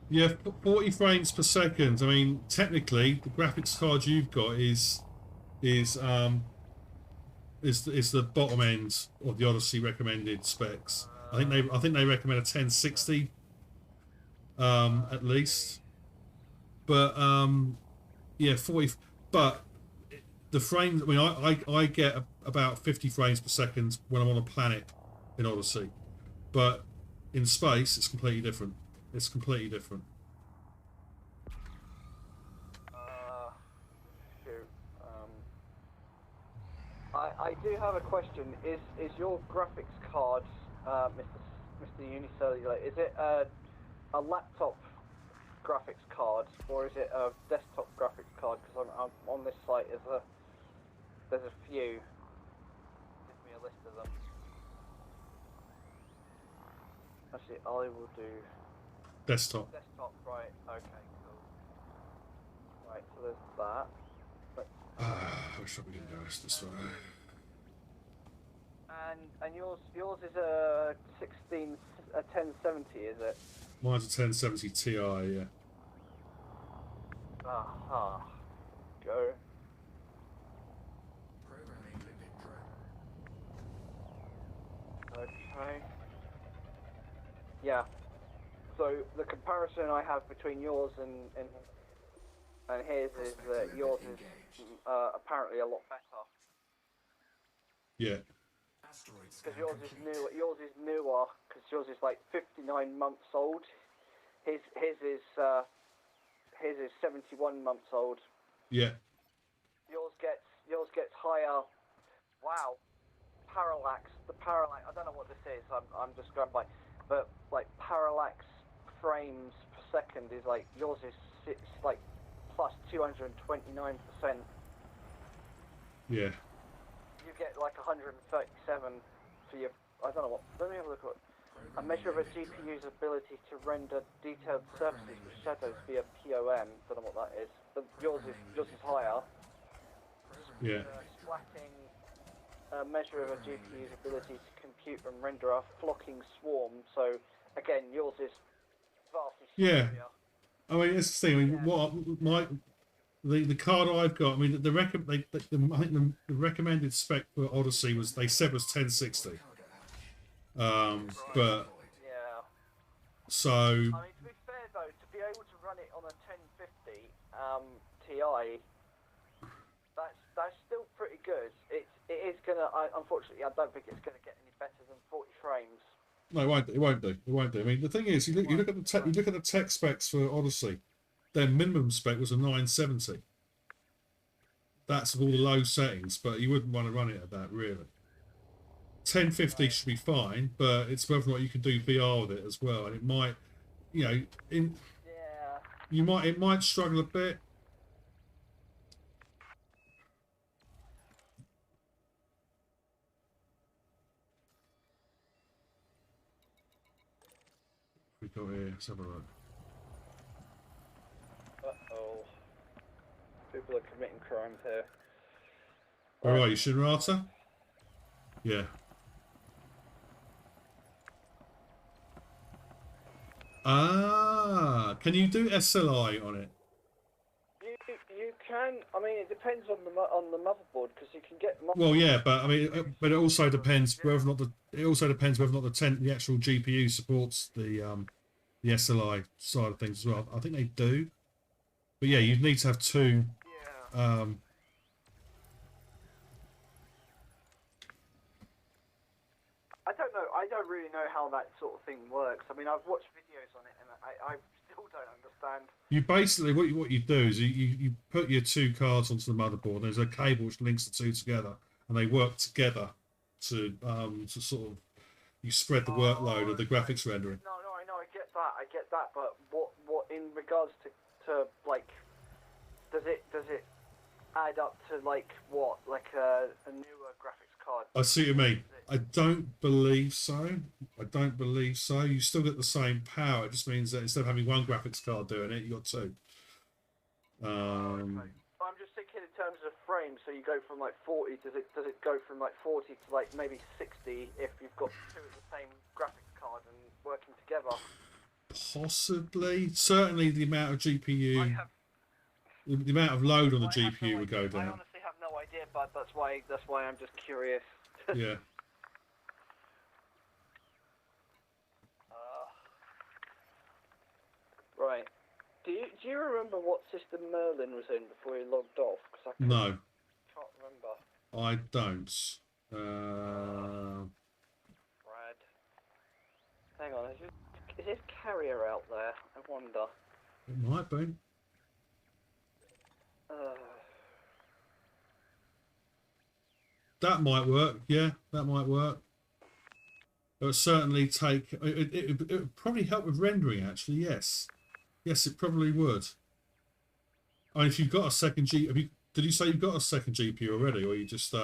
Yeah, 40 frames per second. I mean, technically, the graphics card you've got is is the bottom end of the Odyssey recommended specs. I think they recommend a 1060 at least. But yeah, 40. But the frames. I mean, I get about 50 frames per second when I'm on a planet in Odyssey, but in space it's completely different. It's completely different. Shoot. I do have a question. Is your graphics card, Mr. Unicellular, is it a laptop graphics card or is it a desktop graphics card? Because I'm on this site. There's a few. Give me a list of them. Actually, I will do Desktop. desktop. Right. Okay. Cool. Right. So there's that. I wish I didn't go this way. And yours is a 1070, is it? Mine's a 1070 Ti. Yeah. Aha. Go. Programming limit drone. Okay. Yeah. So the comparison I have between yours and his is that yours is apparently a lot better. Yeah. Asteroid Because scan yours is complete. new. Yours is newer. Because yours is like 59 months old. His is 71 months old. Yeah. Yours gets higher. Wow. Parallax. The parallax. I don't know what this is. I'm just going by. But like parallax frames per second is like yours is like plus 229%. Yeah. You get like 137 for your. I don't know what. Let me have a look at. A measure of a GPU's ability to render detailed surfaces with shadows via POM. Don't know what that is. But yours is higher. Yeah. Splatting. A measure of a GPU's ability to compute and render a flocking swarm. So again, yours is vastly superior. Yeah. I mean, it's the thing. I mean, what the card I've got. I mean, I think the recommended spec for Odyssey was 1060. But Yeah. so I mean, to be fair though, to be able to run it on a 1050 Ti, that's still pretty good. It is gonna. Unfortunately, I don't think it's gonna get any better than 40 frames. no, it won't. It won't do. It won't do. I mean, the thing is, you look at the tech specs for Odyssey. Their minimum spec was a 970. That's with all the low settings, but you wouldn't want to run it at that really. 1050 should be fine, but it's whether or not you can do VR with it as well, and it might, Yeah. it might struggle a bit. We got here. Let's have a look. Uh-oh. People are committing crimes here. Where are you, Shinrata? Yeah. Ah, can you do SLI on it? You can. I mean, it depends on the motherboard because you can get. Well, yeah, but I mean, but it also depends whether or not the actual GPU supports the SLI side of things as well. I think they do, but yeah, you need to have two. Yeah. I don't know. I don't really know how that sort of thing works. I mean, I've watched videos on it, and I still don't understand. You basically what you do is you put your two cards onto the motherboard. There's a cable which links the two together, and they work together to sort of you spread the workload of the graphics rendering. No, I know. I get that. But what in regards to like, does it add up to like what, like a newer graphics card? I see what you mean. I don't believe so. You still get the same power. It just means that instead of having one graphics card doing it, you got two. Okay. I'm just thinking in terms of frames. So you go from like 40. Does it go from like 40 to like maybe 60 if you've got two of the same graphics card and working together? Possibly. Certainly, the amount of GPU, the amount of load on the GPU would go I down. honestly have no idea, but that's why I'm just curious. Yeah. Right. Do you remember what system Merlin was in before he logged off? Cause I No, can't remember. I don't. Brad. Hang on, is his carrier out there? I wonder. It might be. That might work. Yeah, that might work. It would certainly take. It would probably help with rendering. Actually, yes. Yes, it probably would. I mean, if you've got a second G, did you say you've got a second GPU already, or you just So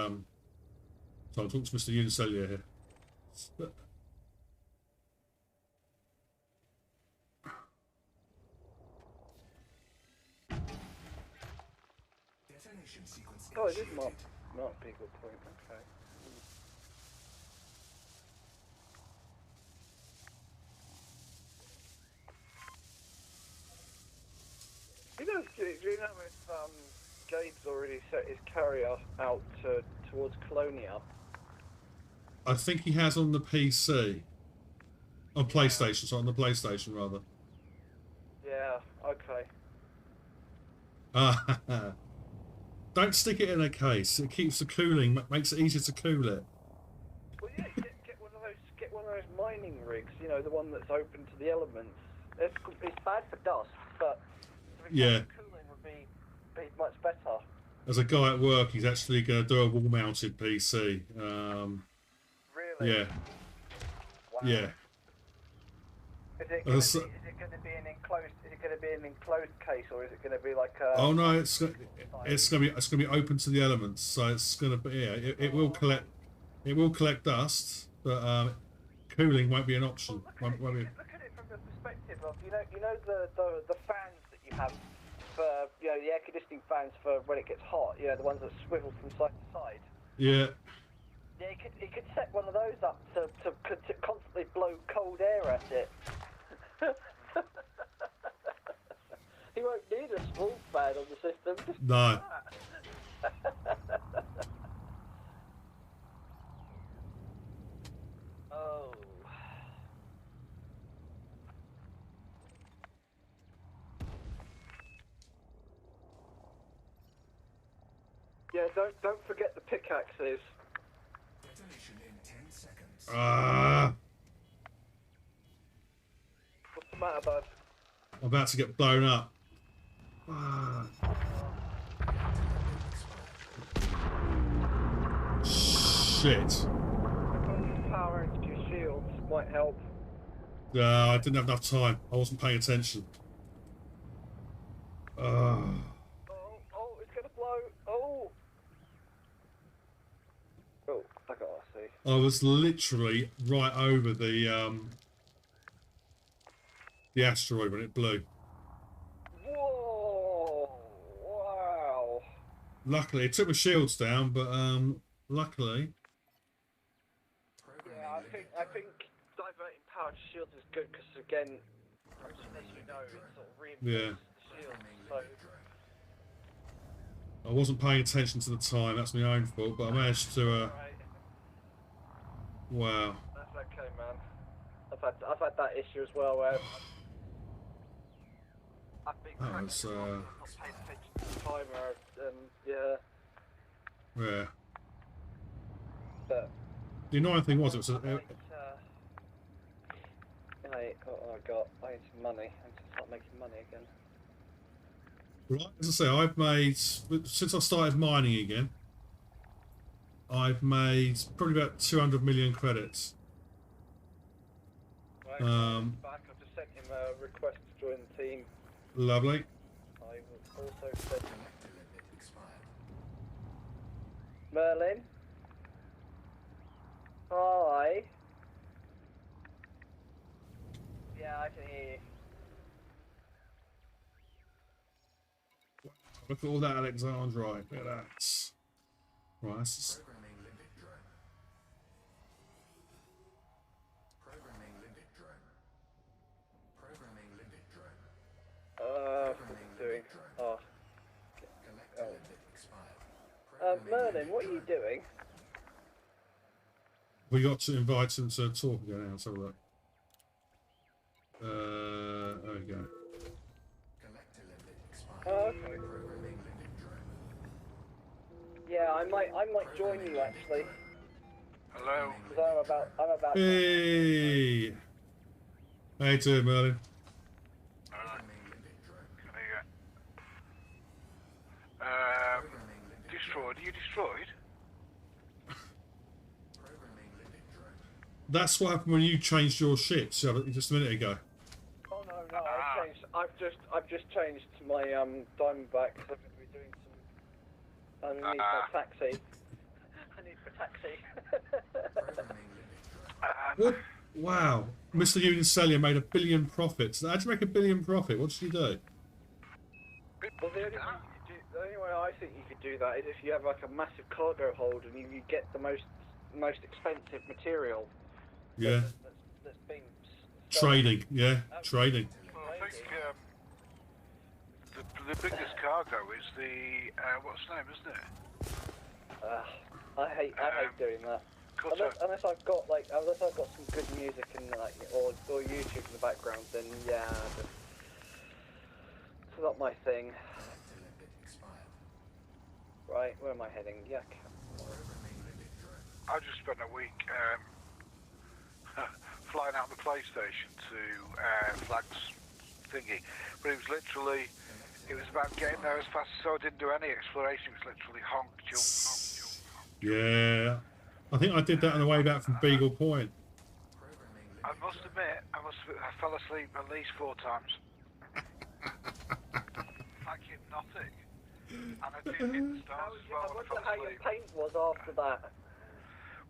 I'm talking to Mr. Unicellular here. Detonation sequence Oh, it is initiated. not be a good point. Okay. Do you know if Gabe's already set his carrier out towards Colonia? I think he has on the PC. On Yeah. PlayStation, so on the PlayStation rather. Yeah. Okay. Don't stick it in a case. It keeps the cooling, makes it easier to cool it. Well, yeah. Get one of those mining rigs. You know, the one that's open to the elements. It's bad for dust, but Yeah. cooling would be much better. As a guy at work, he's actually going to do a wall-mounted PC. Really? Yeah. Wow. Yeah. Is it going to be an enclosed? Is it going to be an enclosed case, or is it going to be like a? Oh no, it's going to be open to the elements, so it's going to be it will collect dust, but cooling won't be an option. Well, look at it from the perspective of the fans that you have for the air conditioning fans for when it gets hot. You know, the ones that swivel from side to side. Yeah. Yeah, he could set one of those up to constantly blow cold air at it. He won't need a small fan on the system. Just No. Oh. Yeah, don't forget the pickaxes. Detonation in 10 seconds. What's the matter, bud? I'm about to get blown up. Shit. Power into your shields might help. I didn't have enough time. I wasn't paying attention. Oh, it's gonna blow. Oh, I gotta see. I was literally right over the asteroid when it blew. Whoa! Wow! Luckily, it took my shields down, but luckily. Yeah, I think diverting power to shields is good because again, as you know, it sort of reinforces the shield. So I wasn't paying attention to the time. That's my own fault, but I managed to. right. Wow. That's okay, man. I've had that issue as well where I've been That cracked was, not paying attention to the timer, yeah. Yeah. But The annoying thing was, it was. oh my god, I need some money. I need to start making money again. Right, as I say, I've made since I started mining again. I've made probably about 200 million credits. Right, back. I've just sent him a request to join the team. Lovely. I will also send Connector limit expired. Merlin. Hi. Yeah, I can hear you. Look at all that Alexandrite. Look at that. Right, that's Programming limit drone. Programming limit drone. Programming limit drone. What's it doing? Oh. Collector limit expired. Merlin, what are you doing? We got to invite him to talk again. Let's have a look. There we go. Collector limit expired. Oh, okay. Programming limit drone. Yeah, I might join you actually. Hello. Because I'm about. Hey! How you doing, Merlin? Programming limit drone. Can I, Programming limit destroyed? Are you destroyed? Programming limit drone. That's what happened when you changed your ship just a minute ago. Oh no, I've just changed to my Diamondback because I'm going to be doing some. I need my taxi. I need for taxi. Programming limit drone. What? Wow. Mr. Unicellular made $1 billion profits. How'd you make $1 billion profit? What did you do? Well, the only way I think you could do that is if you have like a massive cargo hold and you get the most expensive material. Yeah. That's been Trading. Yeah. Trading. Well, I think the biggest cargo is the what's the name, isn't it? I hate doing that. Cutter. Unless I've got some good music and like or YouTube in the background, then yeah, it's not my thing. Collector limit expired. Right, where am I heading? Yuck. Programming limit drone. I just spent a week flying out the PlayStation to Flag's thingy, but it was literally, it was about getting there as fast as I didn't do any exploration. It was literally honk, jump, honk, jump, honk. Yeah. I think I did that on the way back from Beagle Point. Programming limit. I must admit, I fell asleep at least 4 times. Like hypnotic. And I did hit the stars as well I when I wonder fell how your asleep. paint was after that.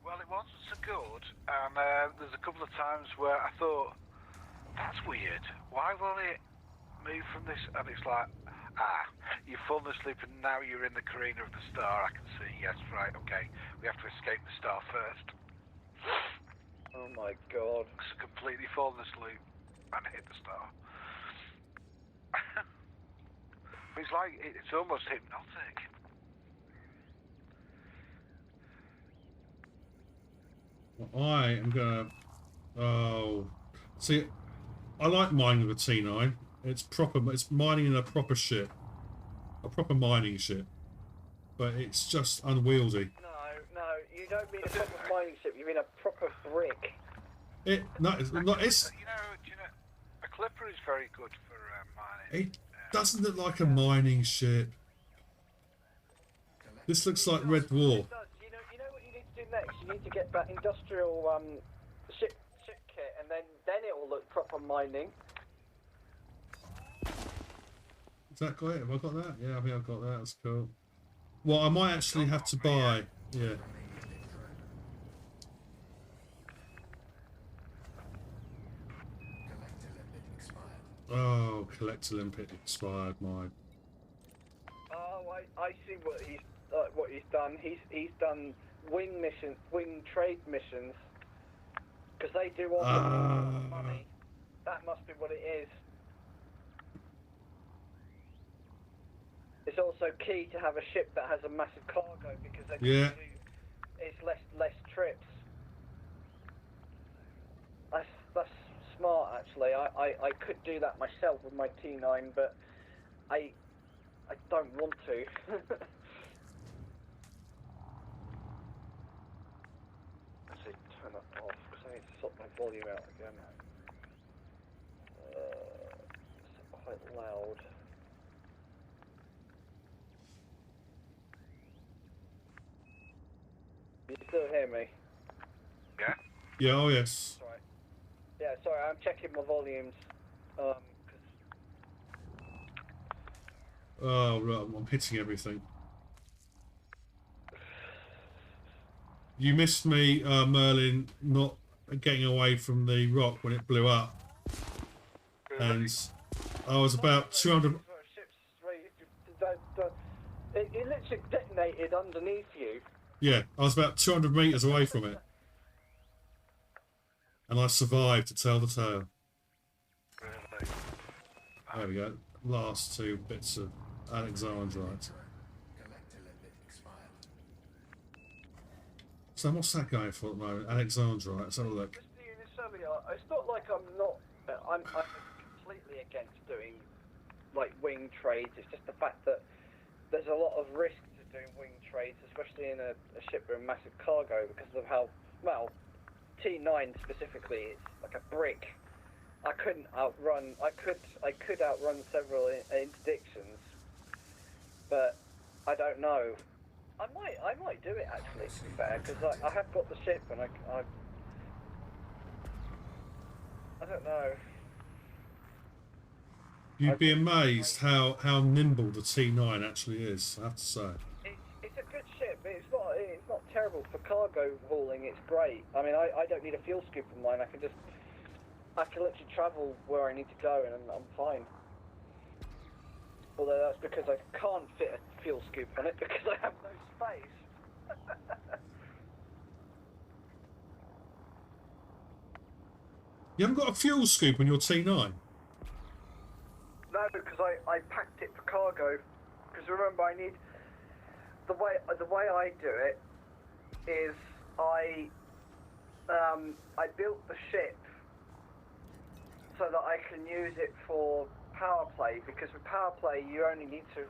Well, it wasn't so good, and there's a couple of times where I thought, that's weird. Why will it move from this? And it's like, you've fallen asleep and now you're in the carina of the star. I can see, yes, right, okay. We have to escape the star first. Oh my god. So completely fallen asleep and hit the star. It's like, it's almost hypnotic. I am gonna. Oh, see, I like mining with a T9. It's proper. It's mining in a proper ship, a proper mining ship, but it's just unwieldy. No, you don't mean a proper mining ship. You mean a proper brick. It's not. It's. You know, a clipper is very good for mining. It doesn't look like a mining ship. This looks like Red Dwarf. It does. You know what you need to do next? You need to get that industrial ship kit, and then it will look proper mining. Is that got it? Have I got that? Yeah, I think I've got that. That's cool. Well, I might actually have to buy. Yeah. Collector limit expired. Oh, collector limpet expired. My. Oh, I see what he's done. He's done win trade missions, because they do offer money. That must be what it is. It's also key to have a ship that has a massive cargo, because then it's less trips. That's smart actually. I could do that myself with my T9, but I don't want to. Actually, turn that off because I need to sort my volume out again. It's quite loud. You still hear me? Yeah? Yeah. Oh yes. Sorry. Yeah, sorry. I'm checking my volumes. 'Cause Oh, right, I'm hitting everything. You missed me, Merlin, not getting away from the rock when it blew up. And I was about 200... It literally detonated underneath you. Yeah, I was about 200 metres away from it. And I survived to tell the tale. Really? There we go. Last 2 bits of Alexandrite. Collector limit expired. So what's that going for at the moment? Alexandra, right? Let's have a look. Just being necessarily, it's not like I'm not. I'm completely against doing like wing trades. It's just the fact that there's a lot of risk to doing wing trades, especially in a ship with massive cargo, because of how well T9 specifically. It's like a brick. I couldn't outrun. I could outrun several interdictions, but I don't know. I might do it actually. To be fair, because I have got the ship and I don't know. You'd be amazed how nimble the T9 actually is, I have to say. It's a good ship. It's not terrible for cargo hauling. It's great. I mean, I don't need a fuel scoop on mine. I can literally travel where I need to go and I'm fine. Although that's because I can't fit a fuel scoop on it because I have no space. You haven't got a fuel scoop on your T9? No, because I packed it for cargo. Because remember, I need the way I do it is I built the ship so that I can use it for power play. Because with power play, you only need to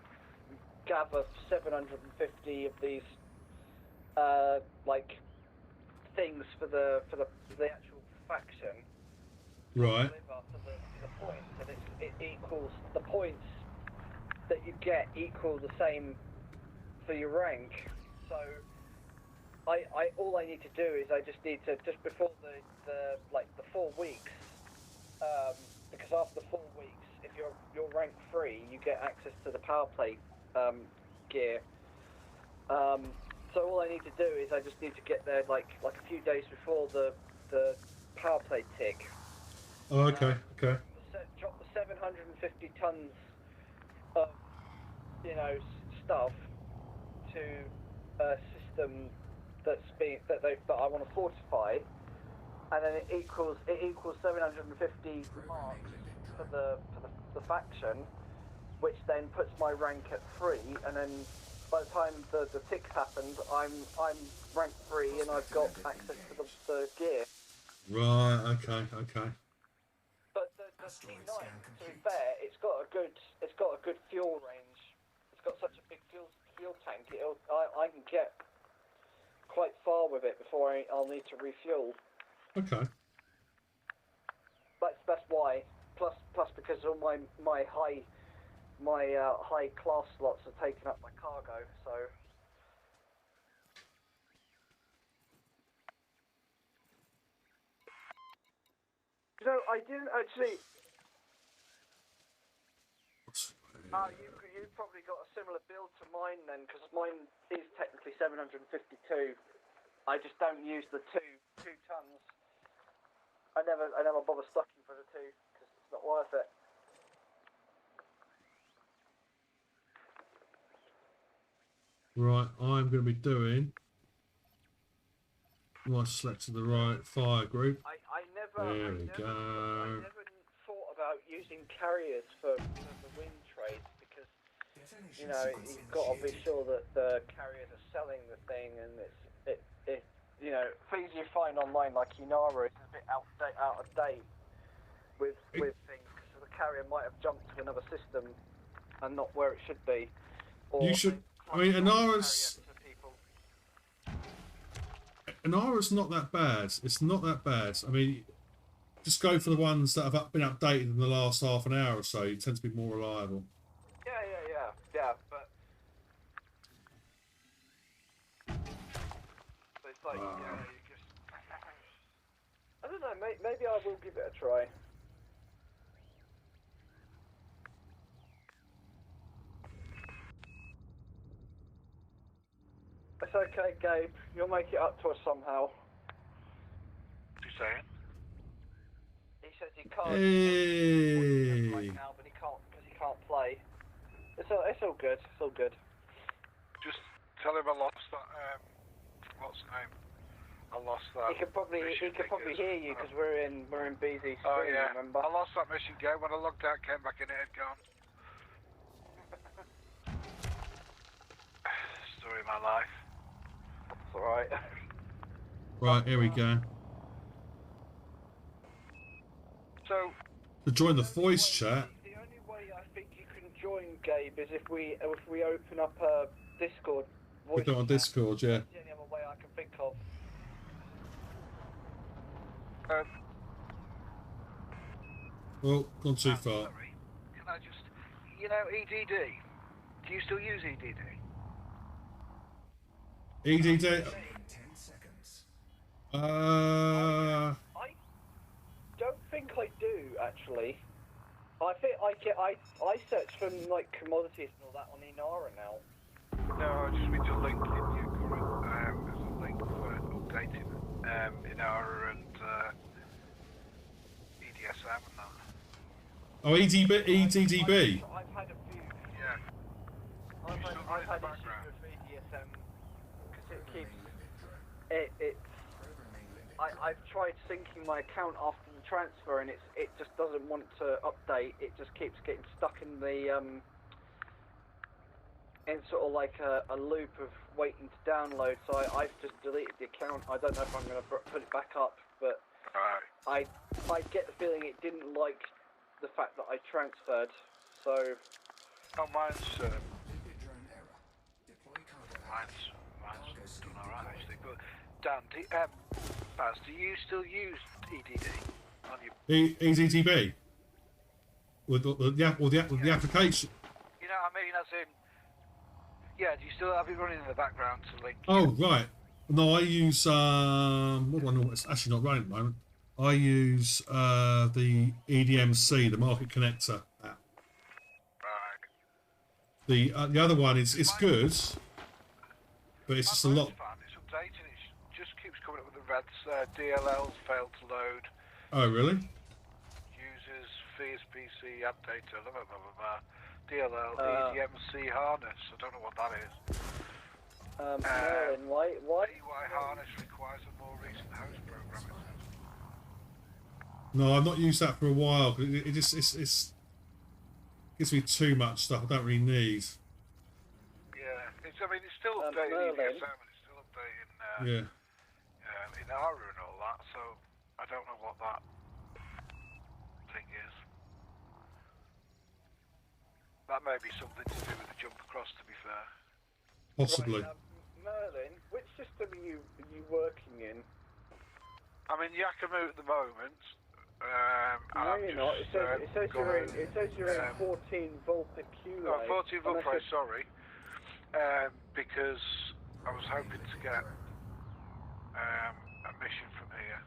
gather 750 of these like things for the actual faction. Right. For the points, and it equals the points that you get equal the same for your rank. So all I need to do is I just need to just before the 4 weeks, because after the 4 weeks, if you're rank 3, you get access to the power play gear. So all I need to do is I just need to get there like a few days before the power play tick. Oh, okay, okay. Drop the 750 tons of, stuff to a system that I want to fortify, and then it equals 750 marks for the faction, which then puts my rank at 3, and then by the time the tick happens, I'm rank 3 and I've got access to the gear. Right. Okay. But the T9, to be fair, it's got a good fuel range. It's got such a big fuel tank. I can get quite far with it before I'll need to refuel. Okay. That's why. Plus because all my high class slots are taken up by cargo. So. I didn't actually. You probably got a similar build to mine then, because mine is technically 752. I just don't use the two tons. I never bother stocking for the 2 because it's not worth it. Right, I'm going to be doing. I selected the right fire group. I never thought about using carriers for the wind trades because you've got to be sure that the carriers are selling the thing, and it things you find online like Inara is a bit out of date with things, because the carrier might have jumped to another system and not where it should be. Or You should. I mean, Inara's not that bad. It's not that bad. I mean, just go for the ones that have been updated in the last half an hour or so. You tend to be more reliable. Yeah, but it's like, you just... I don't know, maybe I will give it a try. It's okay, Gabe. You'll make it up to us somehow. What are you saying? He says he can't Hey. right now, but he can't because he can't play. It's all good. It's all good. Just tell him I lost that. What's the name? I lost that. He could probably hear you because we're in BZ stream. Oh yeah. Remember? I lost that mission game when I logged out, came back in, it had gone. Story of my life. It's alright. Right, here we go. So, To join the voice chat. The only way I think you can join, Gabe, is if we open up a Discord voice We do it on chat. Discord, yeah. That's the only other way I can think of. Well, gone too far. sorry, can I just, you know, EDD? Do you still use EDD? EDD. In 10 seconds. I don't think I do actually. I think I search for like commodities and all that on Inara now. No, I just need to link in your current, there's a link for updating Inara and EDSM and that. Oh, EDDB. I've had a few. Yeah. I've had issues with EDSM because it keeps it's. I've tried syncing my account after the transfer and it just doesn't want to update. It just keeps getting stuck in the in sort of like a loop of waiting to download. So I've just deleted the account. I don't know if I'm going to put it back up, but Right. I get the feeling it didn't like the fact that I transferred. So Oh, mine's Liquid drone error. Deploy cargo hatch. mine's done alright actually. But Dan, Baz, do you still use EDD on your? EDDB. With the application. You know what I mean? As in, yeah. Do you still have it running in the background to link? Oh, right. No, I use what do I know? It's actually not running at the moment. I use the EDMC, the Market Connector app. Right. The other one is good, but it's just a lot. It's updating. It just keeps coming up with the red DLLs failed to load. Oh, really? Users Fierce PC updater. Blah blah blah blah blah. DLL EDMC harness. I don't know what that is. Merlin, why? PY harness requires a more recent host program. No, I've not used that for a while. It just it's gives me too much stuff I don't really need. Yeah, I mean, it's still updating Merlin. EDSM and it's still updating Yeah. Inara and all that, so I don't know what that thing is. That may be something to do with the jump across, to be fair. Possibly. Right, Merlin, which system are you working in? I'm in Yakima at the moment. No, you're not. It says you're in 14 Vulpeculae. Oh, 14 Vulpeculae, sorry. Because I was hoping to get a mission from here.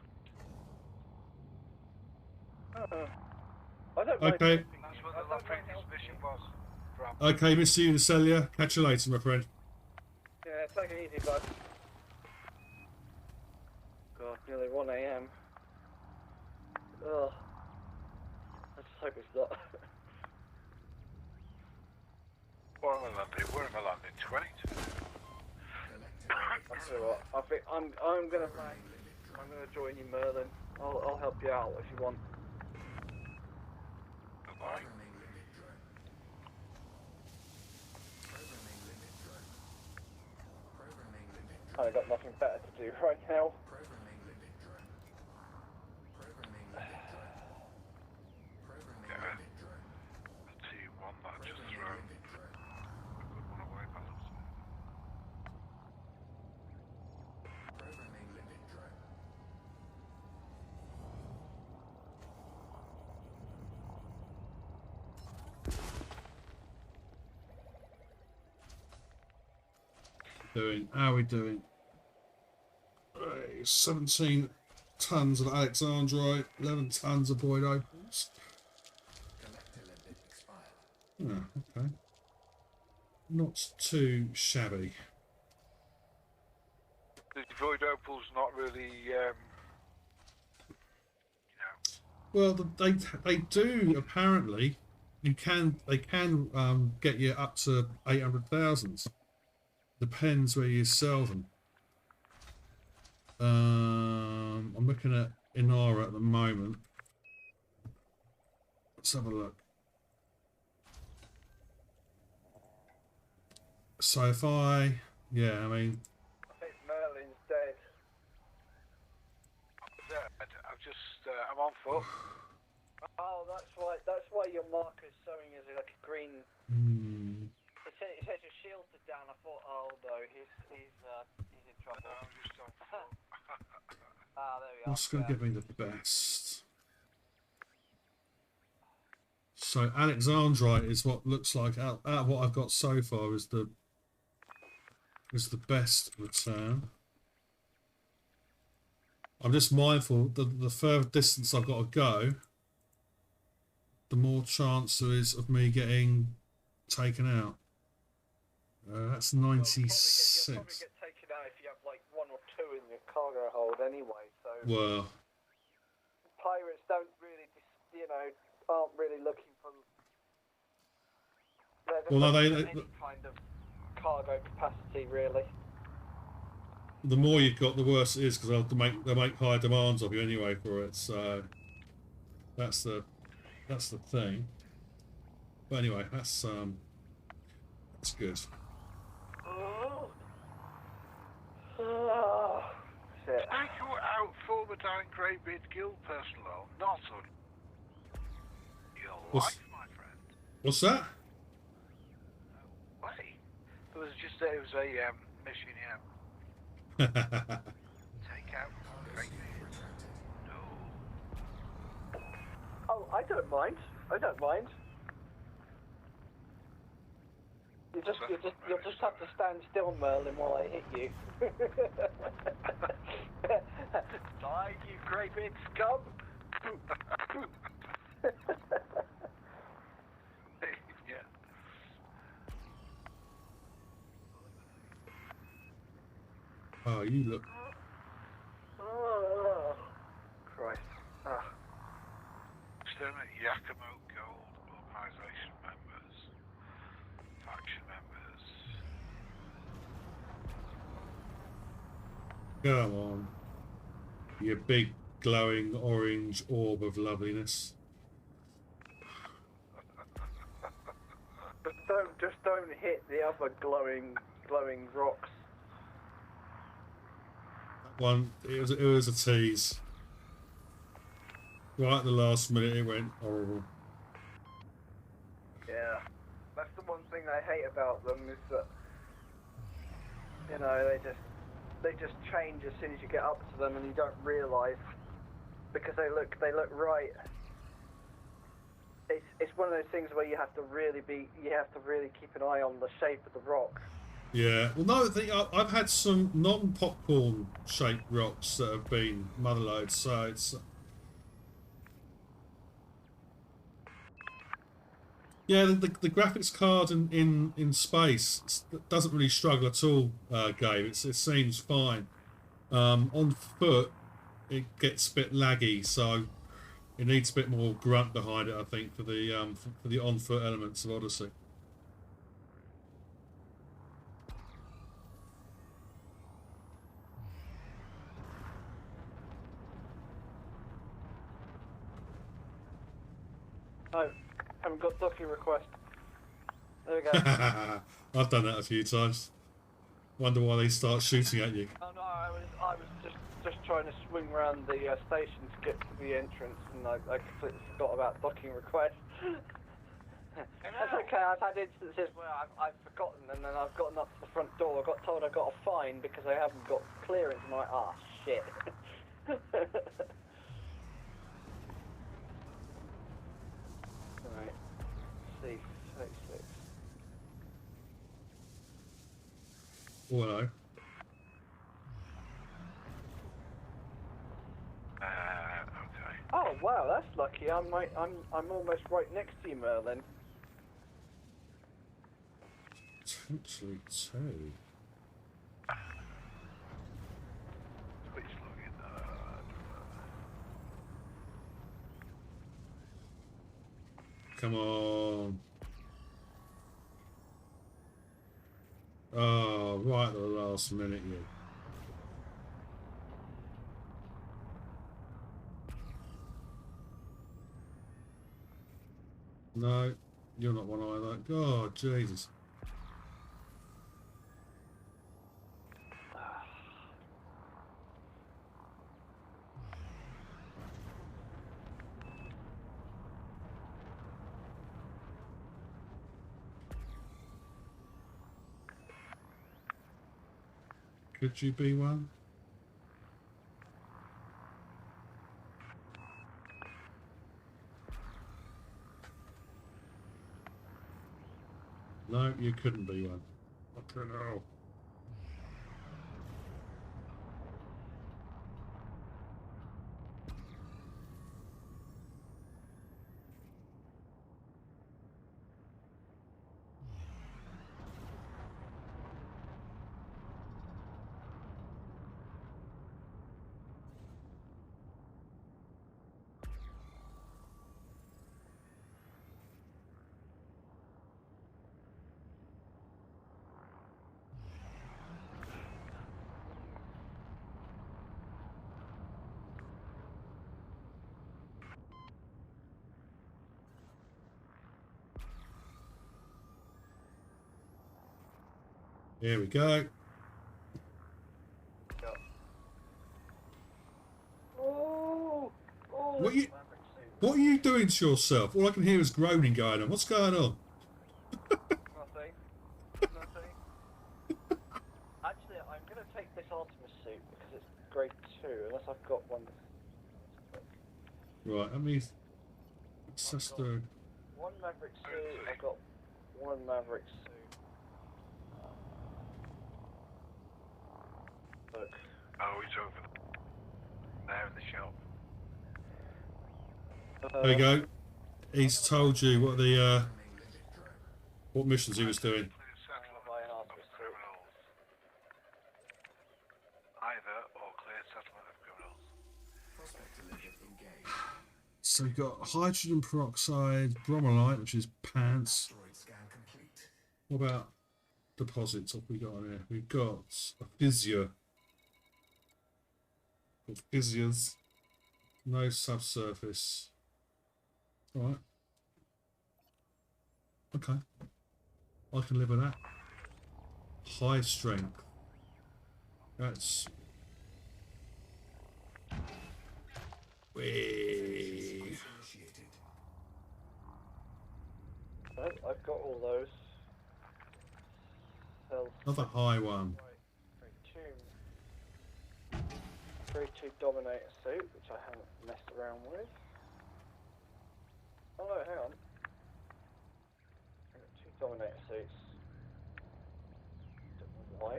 I don't Okay. That's what the previous mission was from. Okay, Mr. Unicelia. Catch you later, my friend. Yeah, take it easy, bud. God, nearly 1 AM. Ugh. I just hope it's not. We're in the landing 20 today. I tell you what, I think I'm gonna join you, Merlin. I'll help you out if you want. Goodbye. I've got nothing better to do right now. The T1 that I just threw. A good one away, fellas. How are we doing? 17 tons of Alexandrite, 11 tons of void opals. Oh, okay. Not too shabby. The void opal's not really, Well, they do apparently. They can get you up to 800,000. Depends where you sell them. I'm looking at Inara at the moment. Let's have a look. So if I, yeah, I mean, I think Merlin's dead. I'm on foot. Oh, that's why. That's why your marker's showing as like a green. Hmm. It says your shields are down. I thought, oh no, he's in trouble. No, I'm just on foot. Ah, there we are. What's going to Yeah. give me the best? So Alexandrite is what looks like out of what I've got so far is the best return. I'm just mindful that the further distance I've got to go, the more chance there is of me getting taken out. That's Well, 96. you'll probably get taken out if you have like 1 or 2 in your cargo hold anyway. So Well, pirates don't really, aren't really looking for. They're just well, no, looking for any kind of cargo capacity, really. the more you've got, the worse it is because they make high demands of you anyway for it. So that's the thing. But anyway, that's good. Oh. Oh. Shit. Take you out former Darren Greybeard Guild personnel, not on your life, my friend. What's that? No way. It was a mission, yeah. Take out Greybeard. No. Oh, I don't mind. You'll just have to stand still, Merlin, while I hit you. Die, you grey-beard scum! Yeah. Oh, you look. Oh, Christ. Ah. Exterminate Yakimo Gold Organization members, faction members. Come on. You big glowing orange orb of loveliness. Just don't hit the other glowing rocks. That one, it was a tease. Right at the last minute, it went horrible. Yeah, that's the one thing I hate about them is that they just change as soon as you get up to them and you don't realise because they look right. It's one of those things where you have to really keep an eye on the shape of the rock. Yeah, well, no, I've had some non-popcorn shaped rocks that have been motherloads, so it's. Yeah, the graphics card in space doesn't really struggle at all, Gabe. It seems fine. On foot, it gets a bit laggy, so it needs a bit more grunt behind it, I think, for the on foot elements of Odyssey. Oh, haven't got docking request. There we go. I've done that a few times. Wonder why they start shooting at you. Oh no, I was just trying to swing around the station to get to the entrance, and I completely forgot about docking request. That's okay. I've had instances where I've forgotten, and then I've gotten up to the front door. I got told I got a fine because I haven't got clearance, and I'm like, ah, shit. Right. C36. Oh, hello. Okay. Oh wow, that's lucky. I'm almost right next to you, Merlin. Potentially two. Please look in Come on. Oh, right at the last minute, you. No, you're not one either. God, Jesus. Could you be one? No, you couldn't be one. Fucking hell. Here we go. Oh, oh, What are you doing to yourself? All I can hear is groaning going on. What's going on? Nothing. Nothing. Actually, I'm going to take this Artemis suit because it's grade 2, unless I've got one. Right, I mean, it's just a... One Maverick suit, I've got one Maverick suit. Look. Oh, he's over there in the shop. There you go. He's told you what the what missions he was doing. Either or clear settlement of criminals. Prospect delivered engaged. So we've got hydrogen peroxide, bromolite, which is pants. Asteroid scan complete. What about deposits? What have we got on here? We've got a physio. Physios. No subsurface. Alright. Okay. I can live with that. High strength. That's... Whee. Initiated. I've got all those. Cells. Another high one. Grade 2 Dominator suit, which I haven't messed around with. Oh no, hang on. I've got 2 Dominator suits. Don't know why.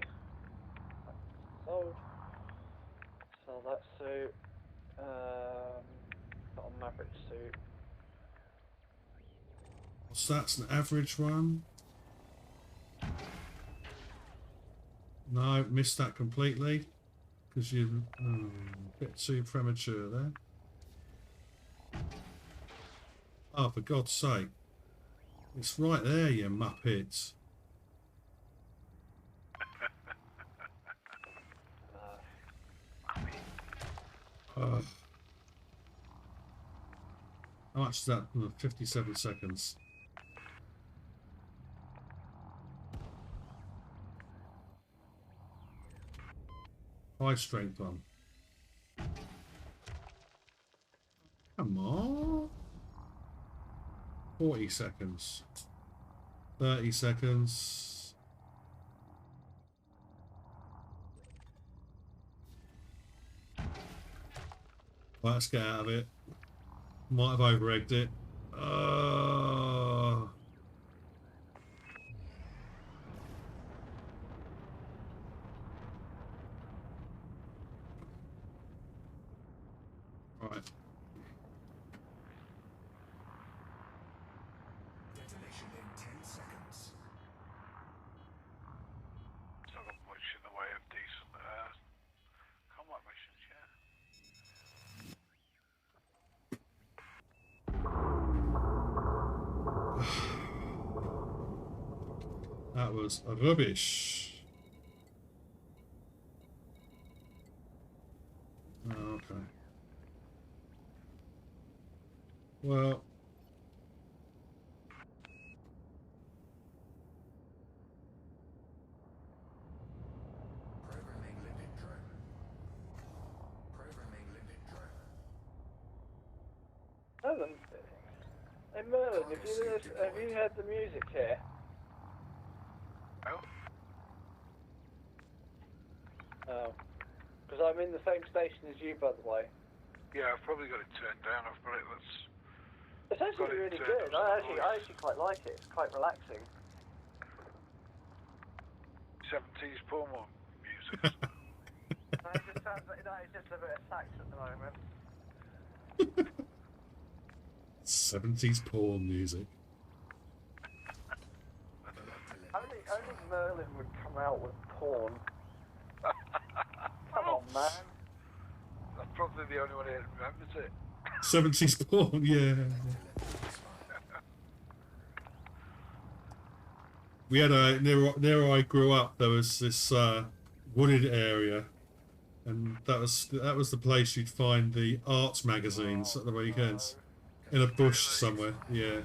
Sold. Sell that suit. Got a Maverick suit. So that's an average one. No, missed that completely. Because you're a bit too premature there. Oh, for God's sake. It's right there, you muppets. How much is that? 57 seconds. High strength one. Come on. 40 seconds. 30 seconds. Right, let's get out of it. Might have over-egged it. Right. Detonation in 10 seconds. It's not got much in the way of decent combat missions, yeah. That was rubbish. Oh, okay. Well, Programming limpet drone. Programming limpet drone. Merlin. Hey Merlin, have you heard the music here? Oh? because I'm in the same station as you, by the way. Yeah, I've probably got it turned down. I've got it. It's actually really good. I actually quite like it. It's quite relaxing. 70s porn music. No, it just sounds like it's just a bit of sax at the moment. 70s porn music. Only Merlin would come out with porn. Come on, man. I'm probably the only one here that remembers it. 70s porn, yeah. We had a near where I grew up. There was this wooded area, and that was the place you'd find the arts magazines at the weekends, in a bush somewhere. Yeah,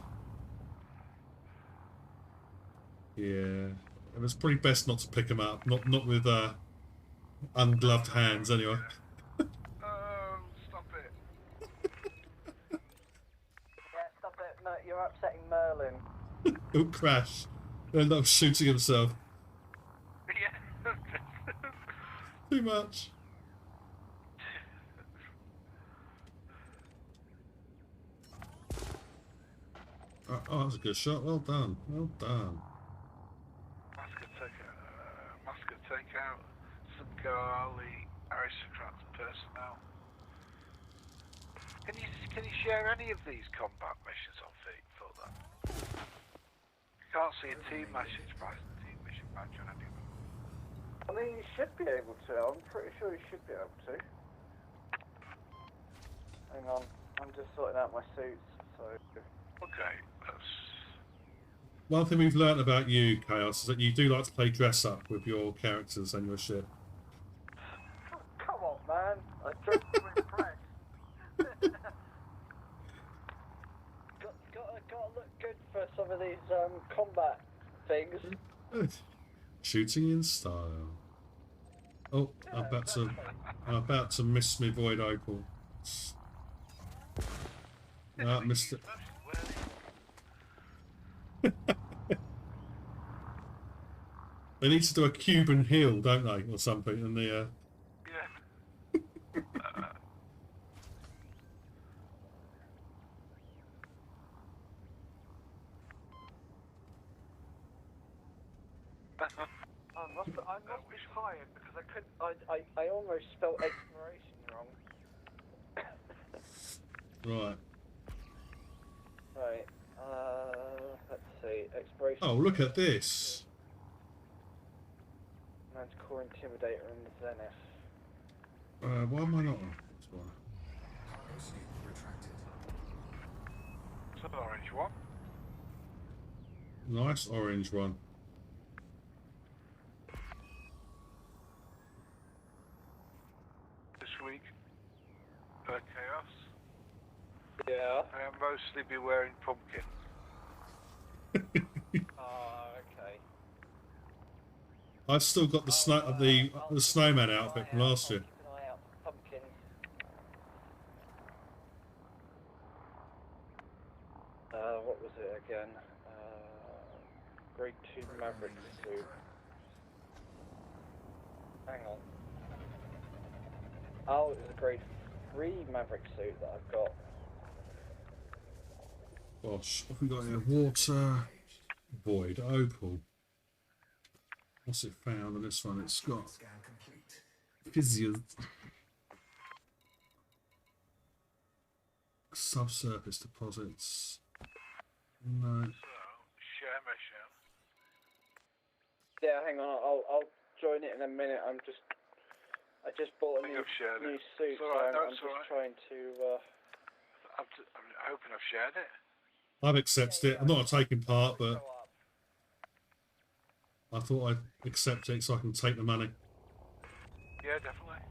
yeah. It was probably best not to pick them up, not with ungloved hands, anyway. Oh, stop it! Yeah, stop it. No, you're upsetting Merlin. He'll crash. He'll end up shooting himself. Yeah. Too much. Oh, that's a good shot. Well done. Well done. Masker take out some Gali aristocrats personnel. Can you share any of these combat missions on for them? You can't see a team message by the team mission badge on any of them. I mean, you should be able to. I'm pretty sure you should be able to. Hang on. I'm just sorting out my suits, so... Okay, that's... One thing we've learnt about you, Chaos, is that you do like to play dress up with your characters and your ship. Oh, come on, man. I tried to impress. Gotta look good for some of these combat things. Shooting in style. Oh, Yeah, I'm about to miss my void opal. Missed it. They need to do a Cuban heel, don't they, or something? And the Yeah. I must be tired because I almost spelled exploration wrong. right. Right. Let's see. Exploration. Oh, look at this. Man's core intimidator and zenith. Why am I not on this one? Cargo scoop retracted. It's an orange one. Nice orange one. This week, Chaos. Yeah. I'll mostly be wearing pumpkin. Okay. I've still got the snowman outfit from last year. Keep an eye out for pumpkins. What was it again? Grade 2 Maverick suit. Hang on. Oh, it was a grade 3 Maverick suit that I've got. Gosh, what have we got here? Water, void, opal. What's it found on this one? It's got Scan complete. physio, subsurface deposits. No. So, share mission. Yeah, hang on. I'll join it in a minute. I just bought a new suit, so I'm just trying to. I'm hoping I've shared it. I've accepted it. I'm not taking part, but I thought I'd accept it so I can take the money. Yeah, definitely.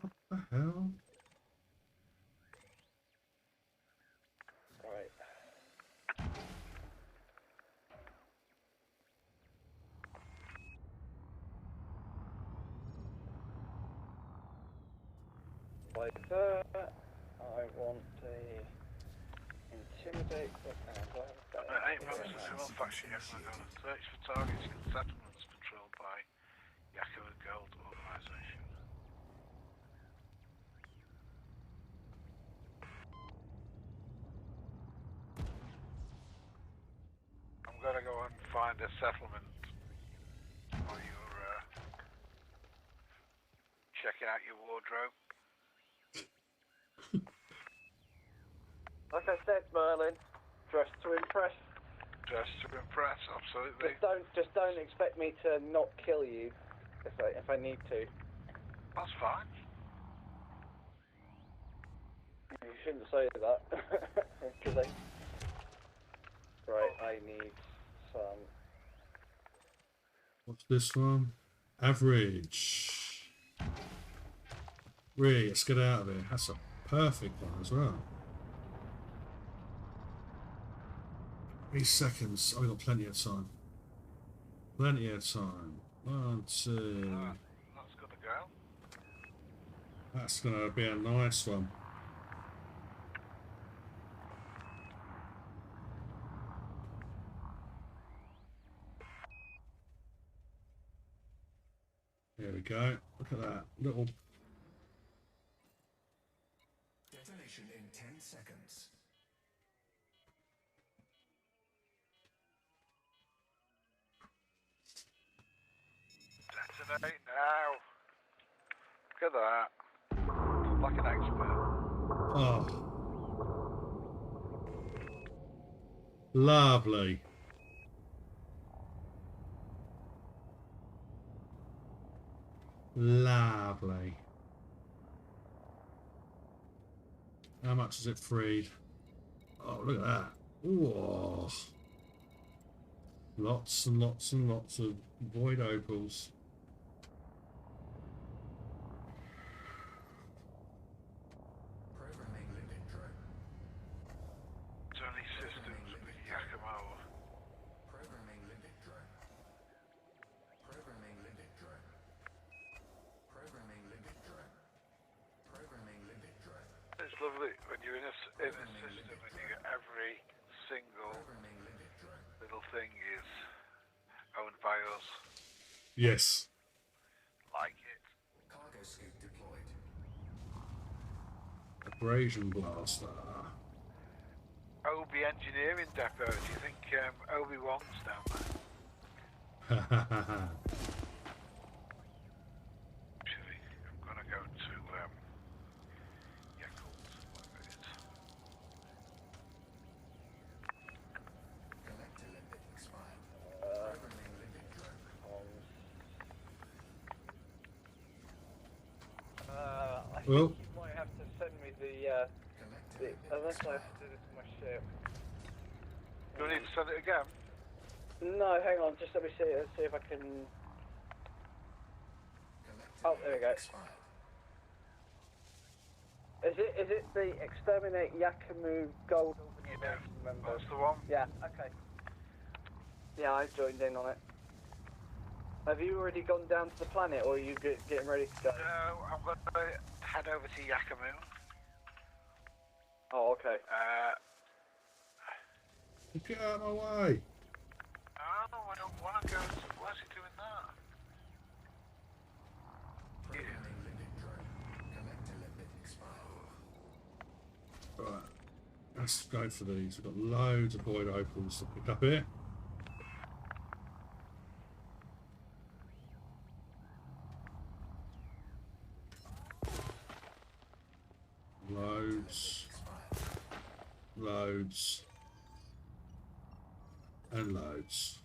What the hell? Right. Like that. I want a intimidate. It ain't Well, faction, yes, I'm going to search for targets in settlements controlled by Yakima Gold Organization. I'm going to go and find a settlement while you're checking out your wardrobe. Like I said, Merlin, dress to impress. Dress to impress, absolutely. Just don't expect me to not kill you if I need to. That's fine. You shouldn't say that. Right, I need some. What's this one? Average. Really, let's get out of here. That's a perfect one as well. 8 seconds. Oh, we've got plenty of time. Plenty of time. 1, 2. That's going to go. That's going to be a nice one. There we go. Look at that. Little. Detonation in 10 seconds. Detonate now. Look at that. Like an expert. Oh. Lovely. Lovely. How much is it freed? Oh, look at that. Whoa. Lots and lots and lots of void opals. Programming limit drone. Only systems with Yakima. Programming limit drone. Programming limit drone. Programming limit drone. Programming limit drone. It's lovely when you're in a system and you get every single Programming limit drone. little thing is owned by us. Yes. Like it. Cargo scoop deployed. Abrasion blaster. Obi Engineering Depot. Do you think Obi-Wan's down there? Actually, I'm going to go to Yakult, whatever it is. Collector limit expired. Programming limit drone. I think Well. you might have to send me the Collector the limit unless I have expired. to do this to my ship. Do I need to send it again? No, hang on, just let me see if I can. Collector Oh, there we go. expired. Is it the Exterminate Yakumu Gold Organization members? That's the one. Yeah, okay. Yeah, I joined in on it. Have you already gone down to the planet, or are you getting ready to go? No, I'm going to head over to Yakumu. Oh, okay. Get out of my way. No, I don't want to go. Why is he doing that? Programming limit drone. Collector limit expired. Right. Let's go for these. We've got loads of void opals to pick up here. Loads. Loads. And loads.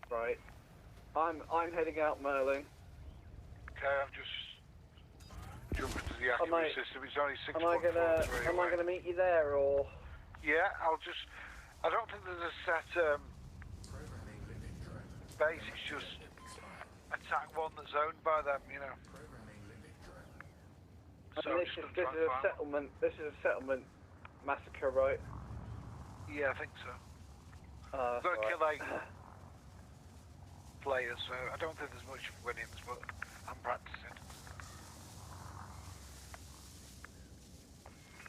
Right. I'm heading out, Merlin. Okay, I'm just jumping to the Yakumu I- system. It's only 6.43 Am I gonna meet you there, or? Yeah, I don't think there's a set Programming limit drone. base. It's just attack one that's owned by them, you know. Programming limit drone. So And I'm this just is gonna try and find one. This is a settlement massacre, right? Yeah, I think so. I've got to right. kill 8 players, so I don't think there's much winnings, but I'm practicing.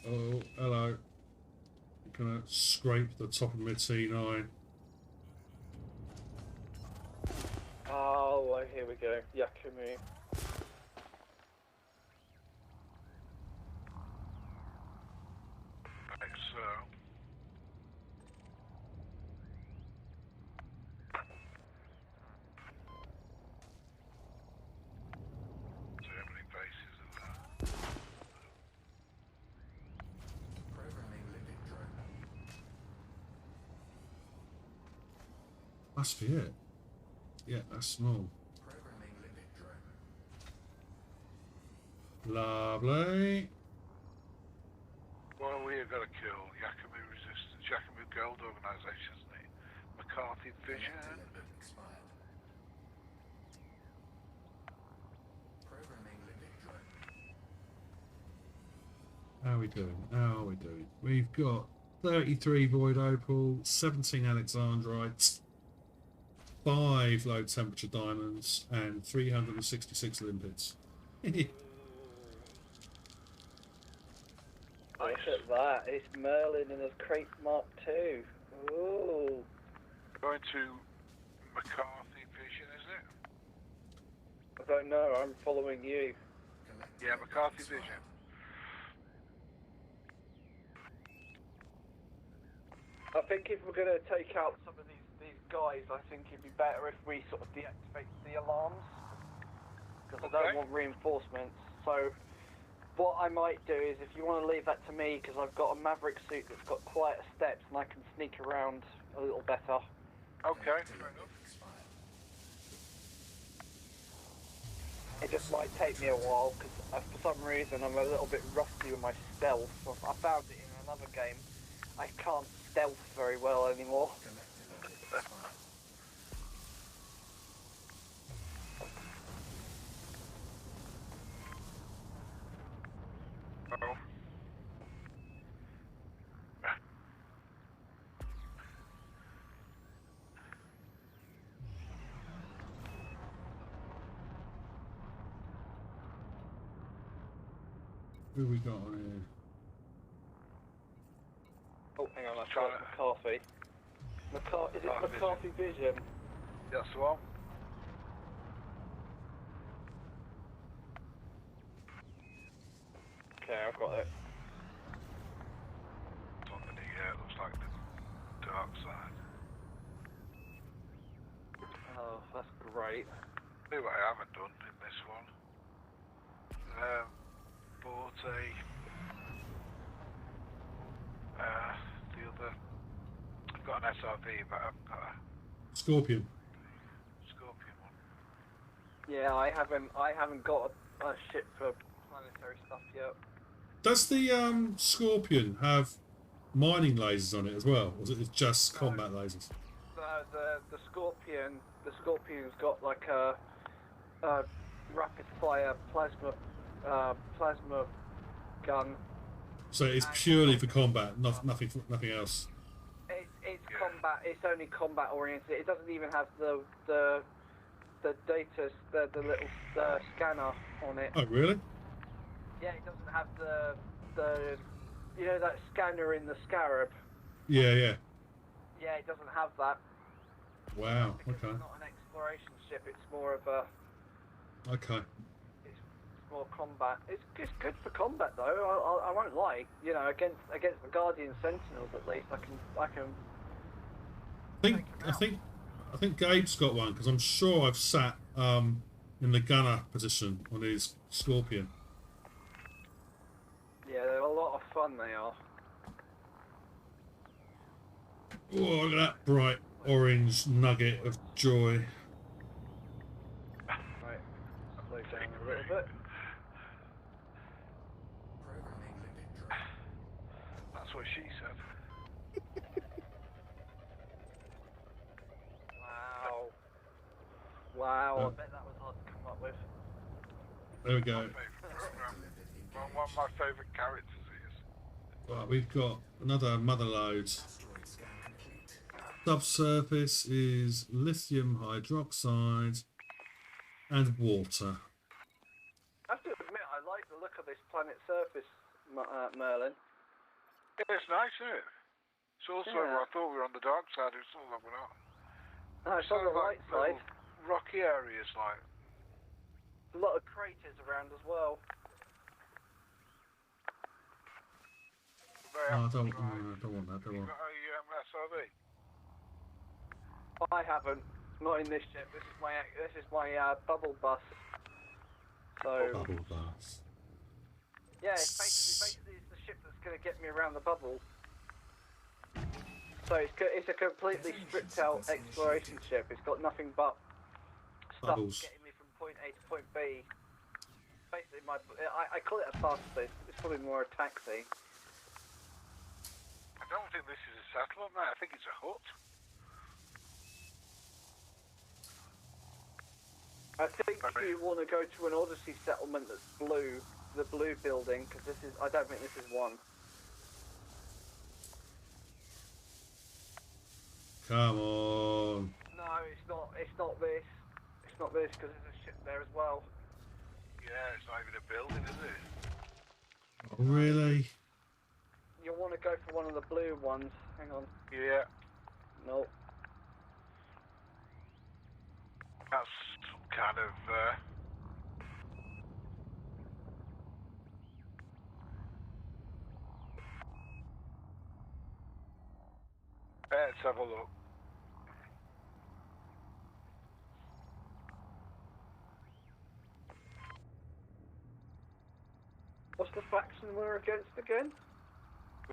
Oh, hello. I'm gonna scrape the top of my T9. Oh, well, here we go. Yakumu. Right, so... So how many bases are there? Programming limit drone. Must be it. Yeah, that's small. Programming limit drone. Lovely. Well, we've got to kill Yakumu Resistance, Yakumu Gold Organisation, isn't it? McCarthy Vision. Limit expired. Programming limit drone. How are we doing? How are we doing? We've got 33 Void Opal, 17 Alexandrites, 5 low temperature diamonds, and 366 limpids. Look at that. It's Merlin in his crate Mark II. Ooh. Going to McCarthy Vision, is it? I don't know. I'm following you. Yeah, McCarthy Vision. I think if we're going to take out some of these guys, I think it'd be better if we sort of deactivate the alarms. Because I don't want reinforcements. So what I might do is, if you want to leave that to me, because I've got a Maverick suit that's got quieter steps and I can sneak around a little better. Okay, fair enough. It just might take me a while, because for some reason I'm a little bit rusty with my stealth. I found it in another game. I can't stealth very well anymore. Oh. Who we got on here? Oh, hang on, I'll try McCarthy. Is it McCarthy Vision? That's the one. Okay, I've got it. It's on the looks like the dark side. Oh, that's great. See what I haven't done in this one. Bought the other. I've got an SRV, but I haven't got a Scorpion. Scorpion one. Yeah, I haven't got a ship for planetary stuff yet. Does the Scorpion have mining lasers on it as well, or is it just combat lasers? The Scorpion's got like a rapid fire plasma gun. So it's purely for combat, nothing else. It's combat. It's only combat oriented. It doesn't even have the data, the little scanner on it. Oh really? Yeah, it doesn't have the you know that scanner in the Scarab. Yeah. Yeah, it doesn't have that. Wow. Because Okay. It's not an exploration ship. It's more of a. Okay. It's more combat. It's good for combat though. I won't lie. You know, against the Guardian Sentinels at least, I can. I think Gabe's got one because I'm sure I've sat in the gunner position on his Scorpion. Yeah, they're a lot of fun. They are. Oh, look at that bright orange nugget of joy. Right. Slow down a little bit. Programming limit drone. That's what she said. Wow, I bet that was hard to come up with. There we go. One of my favourite characters is. Right, we've got another mother load. Asteroid scan complete. Subsurface is lithium hydroxide and water. I have to admit, I like the look of this planet surface, Merlin. It's nice, isn't it? It's also, Yeah. I thought we were on the dark side, it's all that we're not. No, it's on the light side. Rocky areas, like. A lot of craters around as well. Oh, I don't want that. Don't want. You got a SRV? I haven't. Not in this ship. This is my bubble bus. So Bubble bus. yeah, it's basically it's the ship that's going to get me around the bubble. So it's a completely stripped out exploration ship. It's got nothing but stuff Bubbles. getting me from point A to point B. Basically, I call it a bus, but it's probably more a taxi. I don't think this is a settlement, mate. I think it's a hut. I think you want to go to an Odyssey settlement that's blue, the blue building, because I don't think this is one. Come on. No, it's not this. It's not this, because there's a ship there as well. Yeah, it's not even a building, is it? Oh, really? You'll want to go for one of the blue ones. Hang on. Yeah. No. That's kind of, let's have a look. What's the faction we're against again?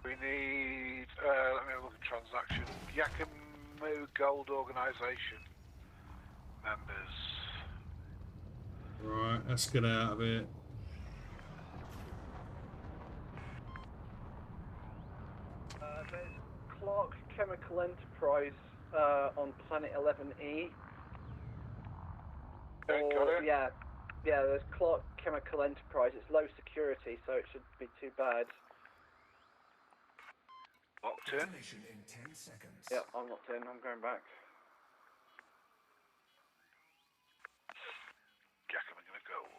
We need, let me have a look at transaction. Yakima Gold Organisation members. Right, let's get out of it. There's Clark Chemical Enterprise on Planet 11E. Okay, got it. Yeah, there's Clark Chemical Enterprise. It's low security, so it shouldn't be too bad. Locked in. Detonation in 10 seconds. Yeah, I'm locked in. I'm going back. Yakima Gold.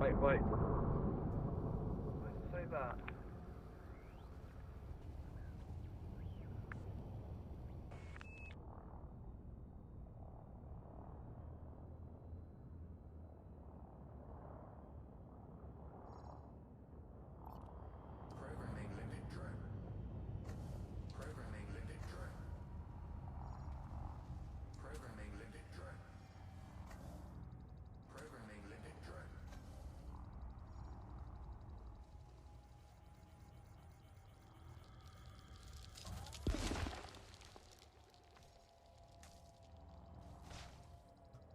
Wait. Why did it say that? Programming limit drone. Programming limit drone. Programming limit drone. Programming limit drone.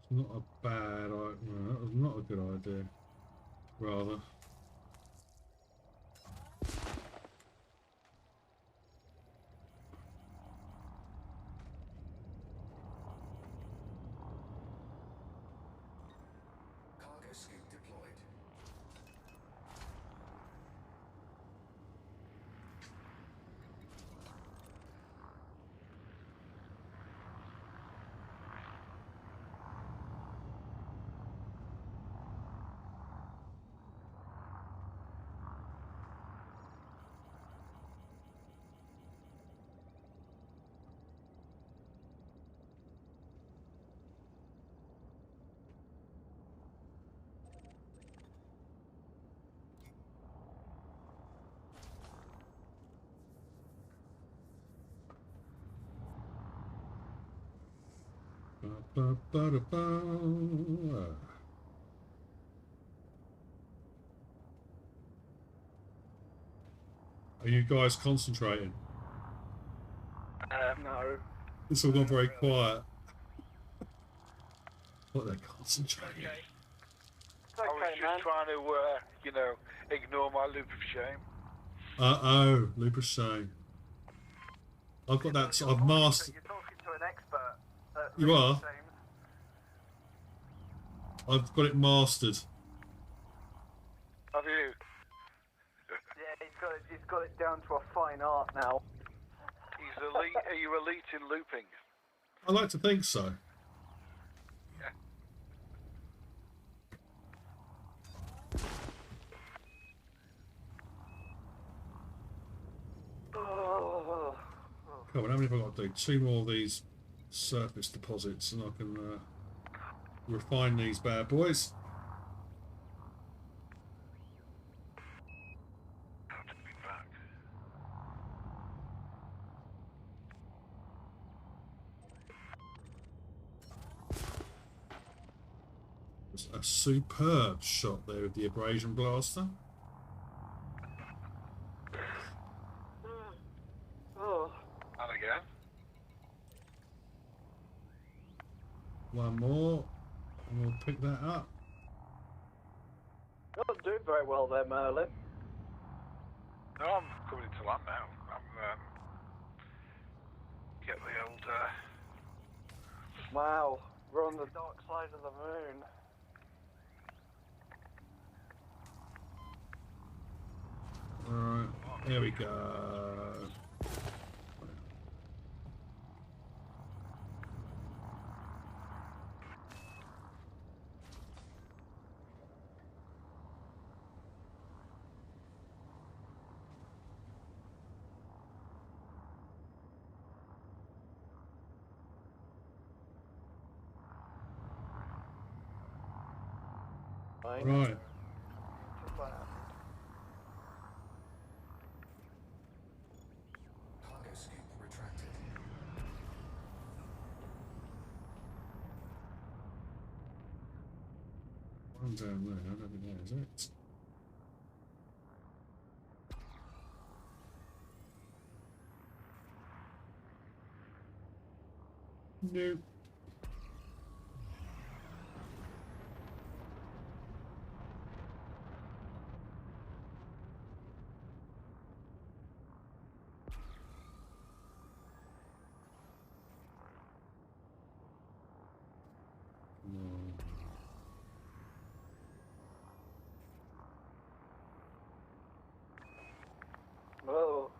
It's not a bad idea. No, that was not a good idea. Rather. Cargo scoop deployed. Ba-ba-ba-da-ba. Are you guys concentrating? No. It's all gone very quiet. What, they're concentrating? Okay. It's I was okay, just man. trying to, ignore my loop of shame. Uh-oh, loop of shame. I've got that, I've mastered. You're talking to an expert. At You are? James. I've got it mastered. Have you? Yeah, he's got it down to a fine art now. He's elite. Are you elite in looping? I like to think so. Yeah. Oh. Come on, how many have I got to do? 2 more of these surface deposits, and I can refine these bad boys. Have to be back. It's a superb shot there with the abrasion blaster. Oh. And again. One more, and we'll pick that up. You're not doing very well there, Merlin. No, I'm coming into land now. I'm get the old. Wow, we're on the dark side of the moon. Alright, here we go. Right. Cargo scoop retracted. One down there, I don't think that is it. Nope. No. Oh.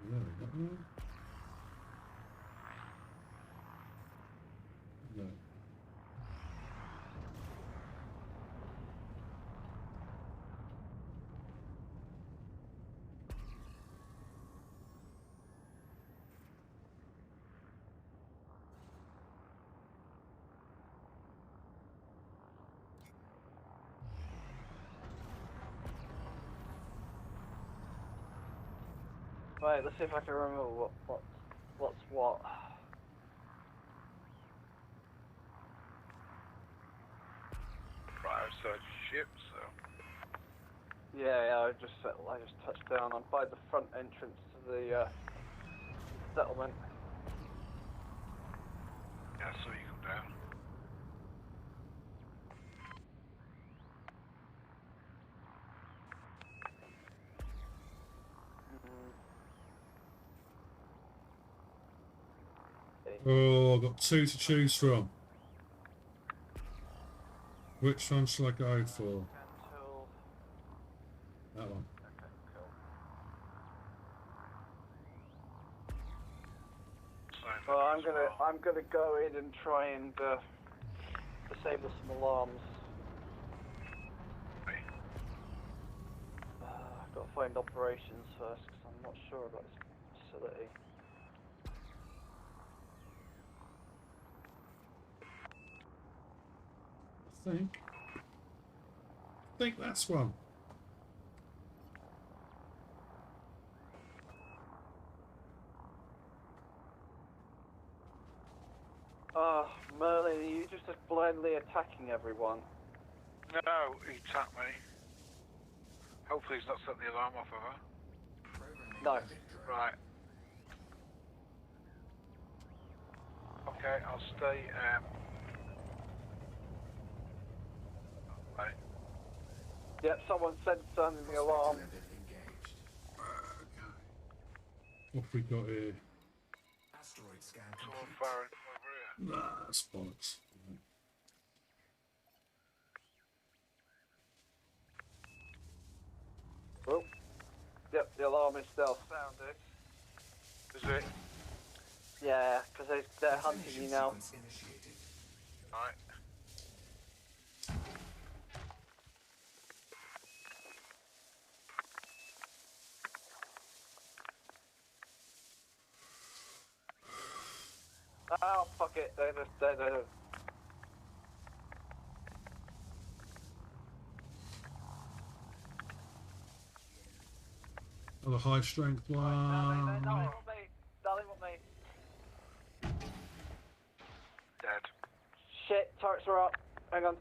No, that one? No. Right, let's see if I can remember what's what. Right outside ship, so. Yeah, I just touched down on by the front entrance to the settlement. Yeah, so you come down. Oh, I've got 2 to choose from. Which one shall I go for? Until... That one. Okay, cool. Well, I'm gonna go in and try and disable some alarms. I've got find operations first, because I'm not sure about this facility. I think that's one. Merlin, are you just blindly attacking everyone? No, he tapped me. Hopefully he's not set the alarm off of her. Programming No. limit drone. Right. Okay, I'll stay. Right. Yep, someone said sounding the alarm. Limit engaged. What have we got here? Asteroid scan Someone complete. firing from over here. Nah, that's bollocks. Oh. Yep, the alarm is still sounded. Is it? Yeah, because they're hunting you now. Sequence initiated. Right. Oh, fuck it, they're Another high strength Right, one. no, they want me. Dead. Shit, turrets are up. Hang on.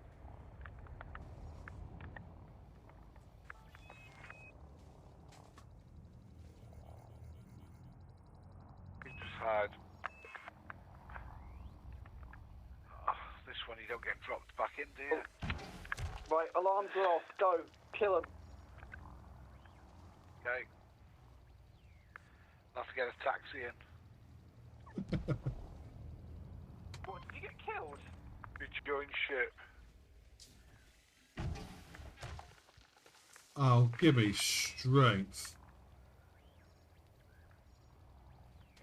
He just hide. Oh, this one you don't get dropped back in, do you? Right, alarms are off. Go. Kill them. Okay. I'll have to get a taxi in. What, did you get killed? Rejoin ship. Oh, give me strength.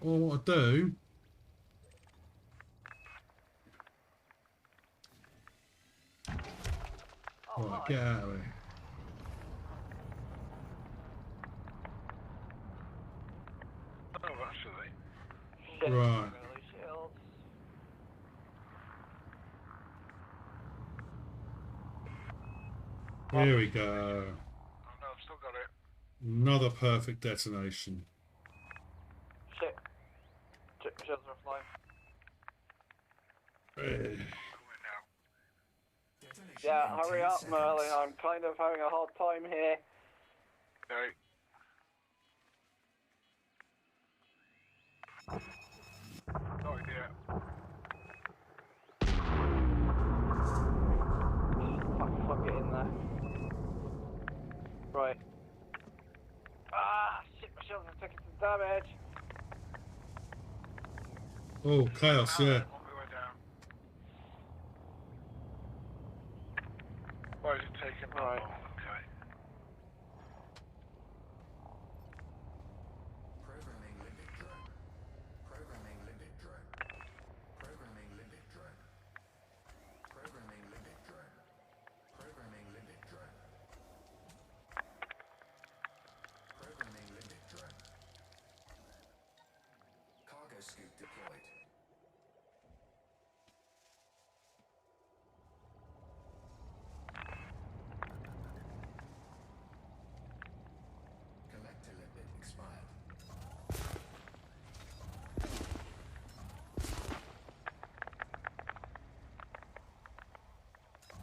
All I want to do. Oh, Right, hi. get out of here. Oh, actually. Shit. Right. I'm gonna lose shields. Here we go. Oh no, I've still got it. Another perfect detonation. Shit. Shields are offline. Eh. Coming now. Detonation Yeah, in hurry 10 up, seconds. Merlin. I'm kind of having a hard time here. Okay. Not idea. Fuck, get in there. Right. Ah, shit, my shields are taking some damage. Oh, chaos, yeah. On my way down. Why is it taking that Right. long? Okay. Programming limit drone. Programming limit drone. Programming limit drone. Programming limit drone. Programming limit drone. Programming limit drone. Cargo scoop deployed. Collector limit expired.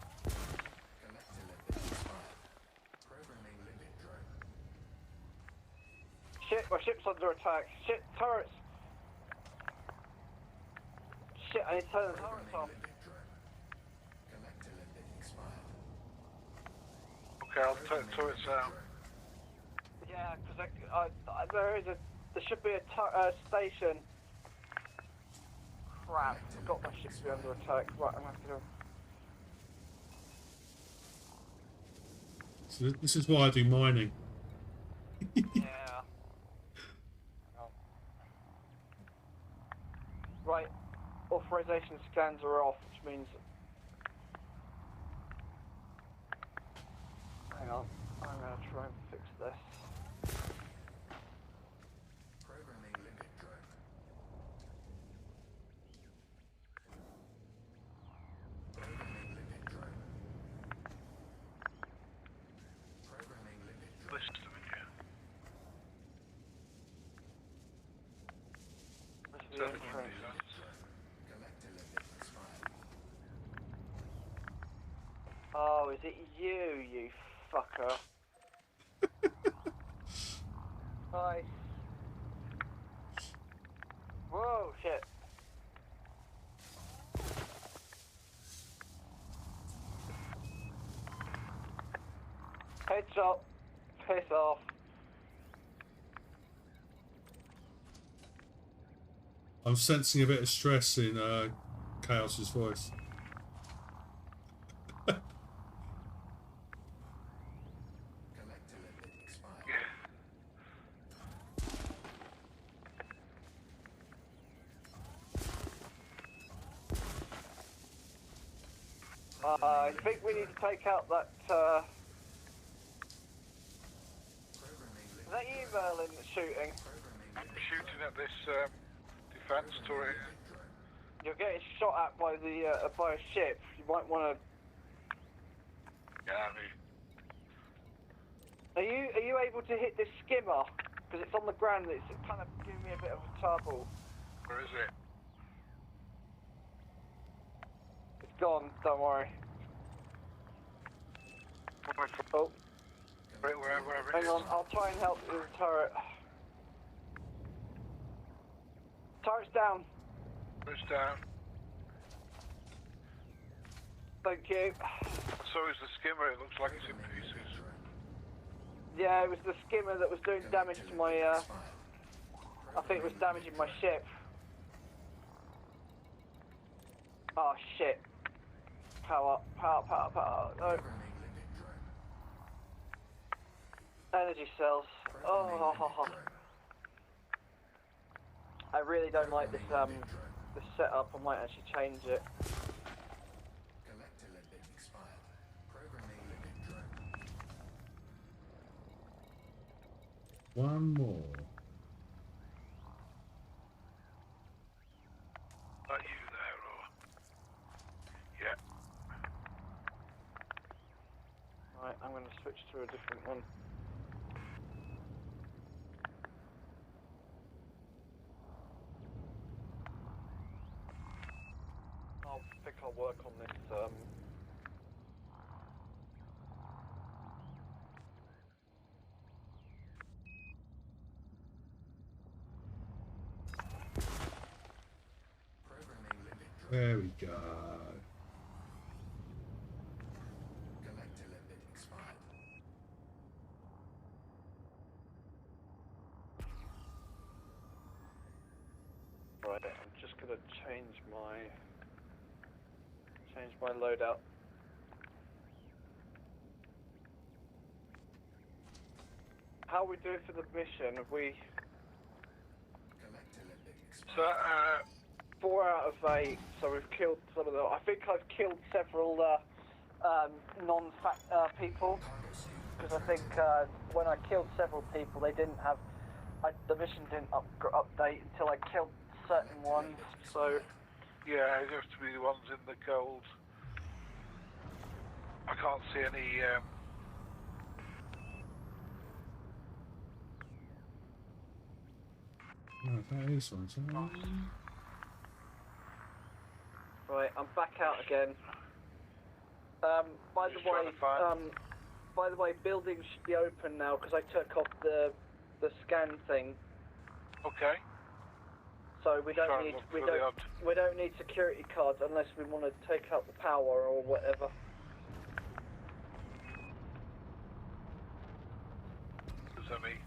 Collector limit expired. Programming limit drone. Shit, my ship's under attack. Shit, turrets. Shit, I need to turn the turrets Programming off. limit drone. Collector limit expired. Okay, I'll take the turrets out. Yeah, because there should be a station. Crap, forgot my ship to be under attack. Right, I'm gonna have to go. So this is why I do mining. Yeah. Right, authorization scans are off, which means. Hang on, I'm gonna try and fix this. Don't think it makes sense. Collector limit expired. Oh, is it you fucker? Nice. Whoa, shit. Headshot. Piss off. I'm sensing a bit of stress in Chaos's voice. Collector limit expired. Yeah. I think we need to take out that, Programming is limit. that you, Merlin, that's shooting? Programming I'm limit. shooting at this defense turret. Drone. You're getting shot at by the, by a ship. You might want to... Yeah, I mean, Are you able to hit this skimmer? Because it's on the ground, it's kind of giving me a bit of a trouble. where is it? It's gone, don't worry. Oh, Wherever it hang is. on, I'll try and help with the turret. Turret's down. It's down. Thank you. So is the skimmer. It looks like it's in pieces. Yeah, it was the skimmer that was doing damage to my, I think it was damaging my ship. Oh shit. Power. No. Programming limit drone. Energy cells. Programming Oh, limit drone. I really don't like this, this setup. I might actually change it. Collector limit expired. Programming limit drone. One more. Not you there, or... Yeah. Right, I'm going to switch to a different one. I think I'll work on this, Programming limit drone. There we go. Collector limit expired. Right, I'm just going to change my loadout. How are we doing for the mission? Have we... Collector limit expired. So, 4 out of 8, so we've killed some of them. I think I've killed several non-fact people, Cargo suit. because I think when I killed several people, they didn't have... the mission didn't update until I killed certain ones, so... yeah, it has to be the ones in the cold. I can't see any... Oh, that is one. So... Right, I'm back out again. By the Just trying way, to find- buildings should be open now because I took off the scan thing, Okay. so we Try don't and need look for the odd- we don't need security cards unless we want to take out the power or whatever. Does that mean?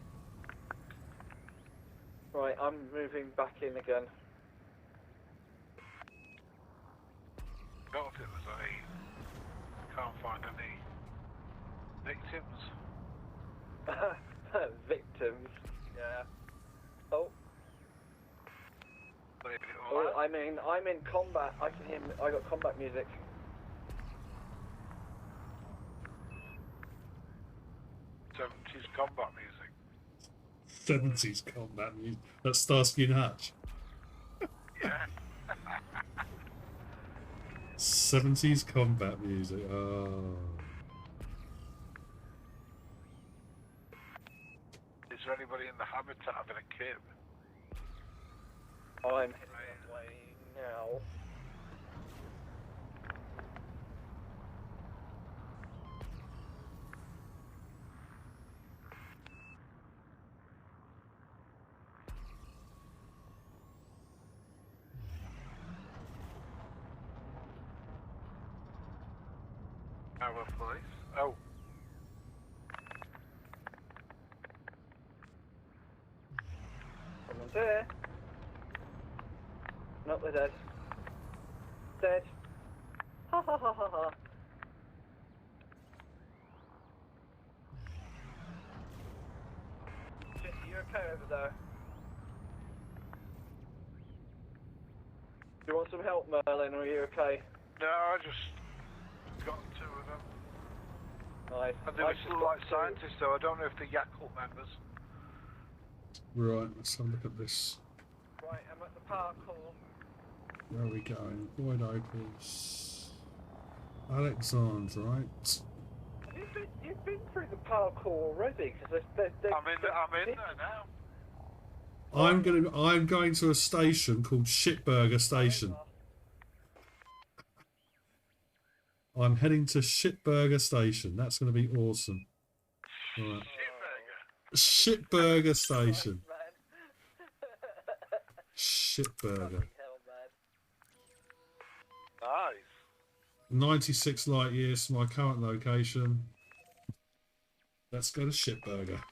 Right, I'm moving back in again. Don't think there's any... Can't find any... victims. Victims. Yeah. Oh. Maybe Oh, all I'm in combat. I can hear. I got combat music. 70s combat music. 70s combat music. That's Starsky and Hutch. Yeah. 70s combat music. Oh. Is there anybody in the habitat having a kid? I'm heading that way now. Our police. Oh. Someone's there. Nope, they're dead. Dead. Ha ha ha ha ha. Shit, you okay over there? Do you want some help, Merlin, or are you okay? No, I just got two of them. Nice. And they I've were just like got two. scientists, though. I don't know if they're Yakult members. Right, let's have a look at this. Right, I'm at the parkour. Where are we going? Void Opals. Alexandre, right? You've been through the parkour already, because I'm in there now. I'm going to a station called Shitburger Station. I'm heading to Shitburger Station. That's going to be awesome. Right. Shitburger Station. Shitburger. Nice. 96 light years to my current location. Let's go to Shitburger.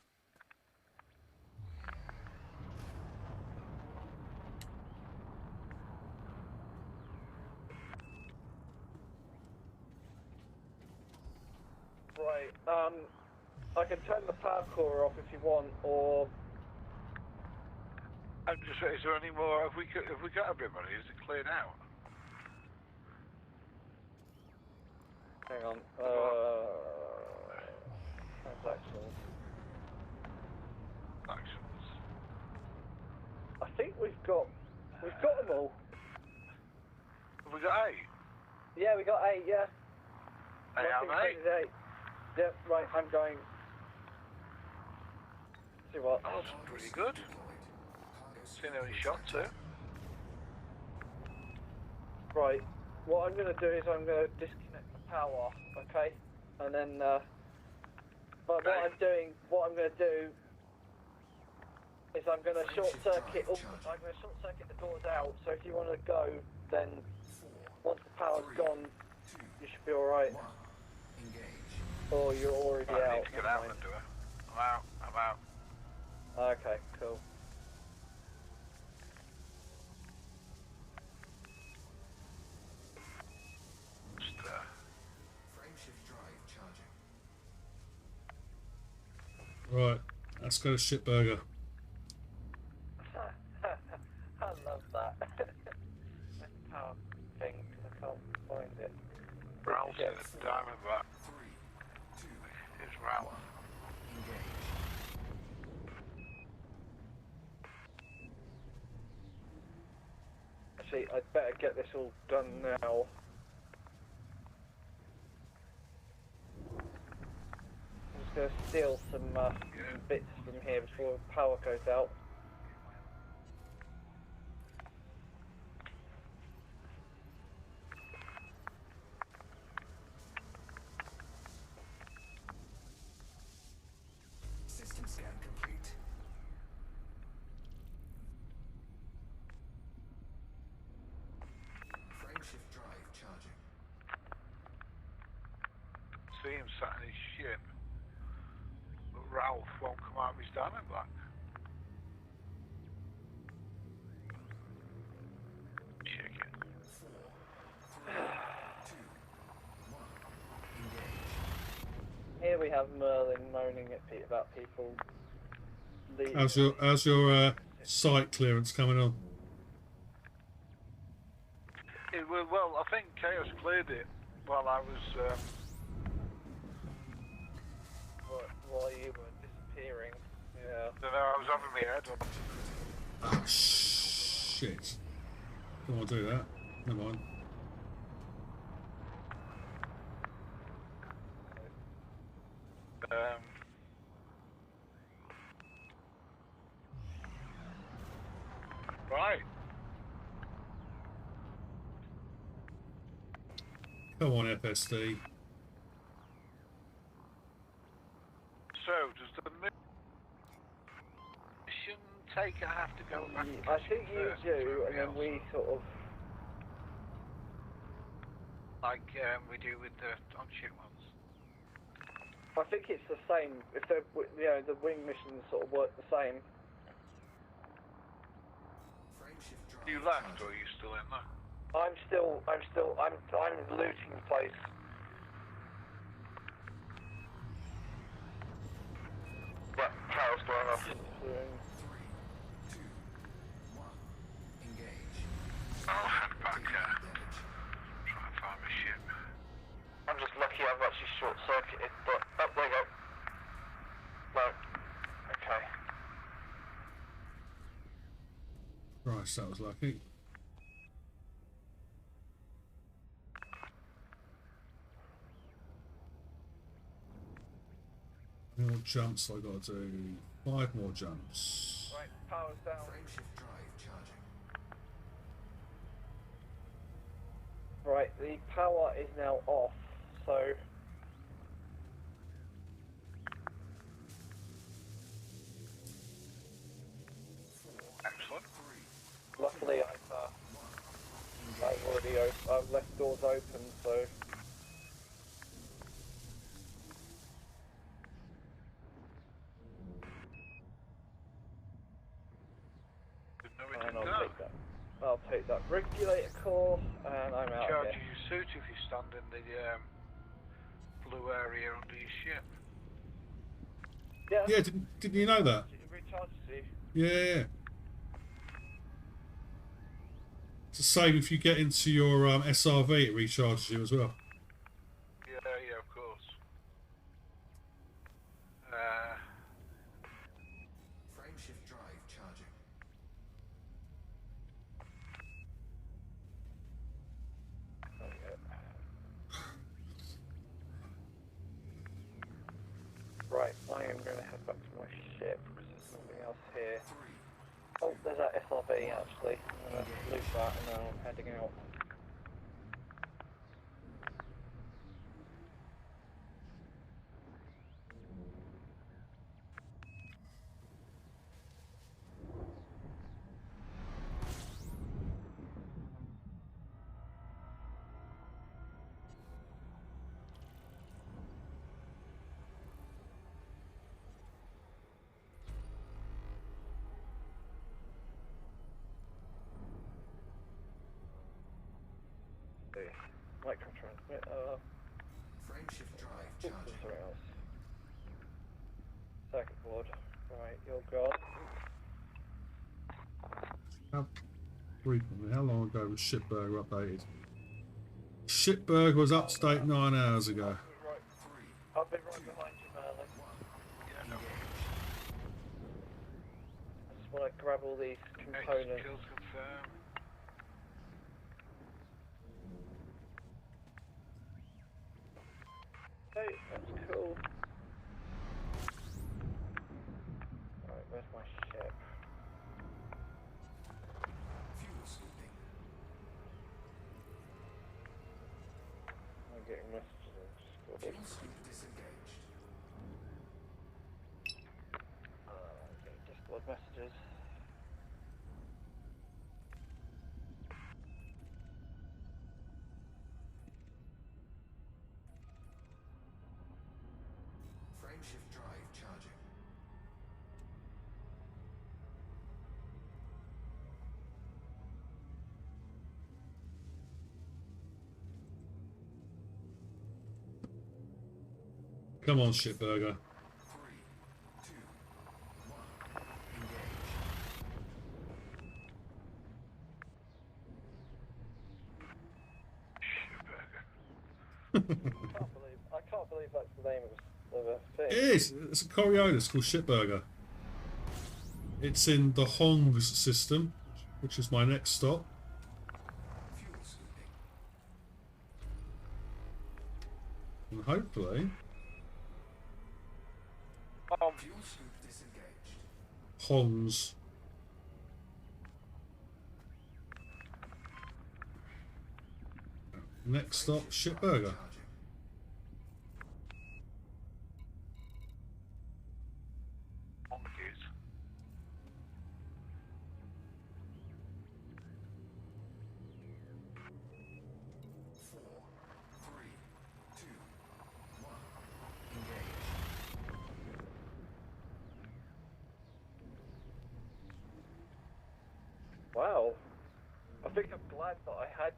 Right, I can turn the parkour off if you want, or... I'm just. Is there any more? Have we got everybody? Is it cleared out? Hang on, transactions. Actions. I think we've got them all. Have we got 8? Yeah, we got 8, yeah. Hey, how many? 8. Yep, right, I'm going. See what? That's pretty good. Seen how he shot too. Right, what I'm going to do is I'm going to disconnect the power, okay? And then, but what I'm going to do is I'm going to short circuit. I'm going to short circuit the doors out. So if you want to go, then once the power's gone, you should be all right. Or you're already I out. need to get out and do it. I'm out. Okay, cool. Just, Frameshift drive charging. Right, let's go to Shitburger. I love that. Power thing, because I can't find it. Ralph's in a Diamondback. 3, 2, It's Ralph. engage. Actually, I'd better get this all done now. I'm just going to steal some bits from here before the power goes out. System scan complete. Frameshift drive charging. See him sat in his ship. But Ralph won't come out of his Diamondback. Check it. 4, 3, 2, 1, engage. Here we have Merlin moaning at Pete about people leaving. How's your site clearance coming on? Well, I think Chaos cleared it while I was. While you were disappearing. Yeah. No, I was having my head on. Oh, shit. Don't want to do that. Never mind. Right. Come on, FSD. So, does the mission taker have to go back? I think you first do, before and then else? we sort of. Like we do with the on-ship ones. I think it's the same. If they're, you know, the wing missions sort of work the same. Frameshift drive You left, charging. or are you still in there? I'm looting the place. What? Carol's going off. 4, 3, 2, 1. Engage. I'll head back, Damage. try and find my ship. I'm just lucky I've actually short-circuited, but... Oh, there you go. No. Okay. Christ, that was lucky. More jumps I got to do. 5 more jumps. Right, power's down. Frameshift drive charging. Right, the power is now off, so Excellent. luckily I've left doors open, so Didn't know it and did I'll that. take that. I'll take that regulator core, and I'm out Charges here. your suit if you stand in the blue area under your ship. Yeah. Yeah, didn't you know that? It recharges you. Yeah. It's the same if you get into your SRV, it recharges you as well. Yeah, of course. Frameshift drive charging. Right, I am going to head back to my ship because there's nothing else here. 3, Oh, there's that SRV actually. I'm going to loot that and then I'm heading out. Micro transmit. frameshift drive There's charging. something else. Circuit board. Right, you're gone. How frequently? How long ago was Shipburger updated? Shipburger was up to date 9 hours ago. Right, 3, I'll be right behind you, Merlin. 1. Yeah, no. I just want to grab all these components. Kills confirmed. Hey, that's cool. Alright, where's my ship? Fuel scooping. I'm getting messages on Discord. Fuel scoop disengaged. Getting Discord messages. Frameshift drive charging. Come on, Shipburger. 3, 2, 1. Engage. I can't believe that's the name of a thing. It is. It's a Coriolis called Shipburger. It's in the Hongs system, which is my next stop. Fuel scooping. And hopefully, Fuel scoop disengaged. Hongs. Next stop, Shitburger. Monkeys. Four, three, two, one. Engage. Wow. I think I'm glad that I had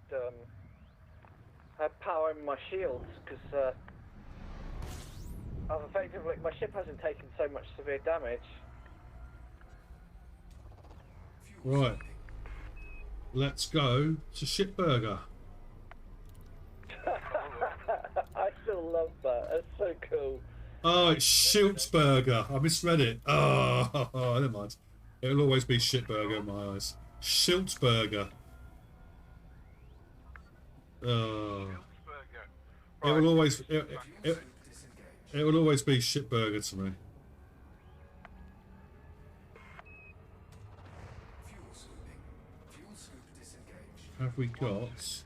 power in my shields, because I've effectively, my ship hasn't taken so much severe damage. Right. Let's go to Shitburger. I still love that. That's so cool. Oh, it's Schiltzberger. I misread it. Oh, never mind. It'll always be Shitburger in my eyes. Schiltzberger. Oh. It will always it will always be Shitburger to me. Fuel scooping. Fuel scoop disengaged. Have we got?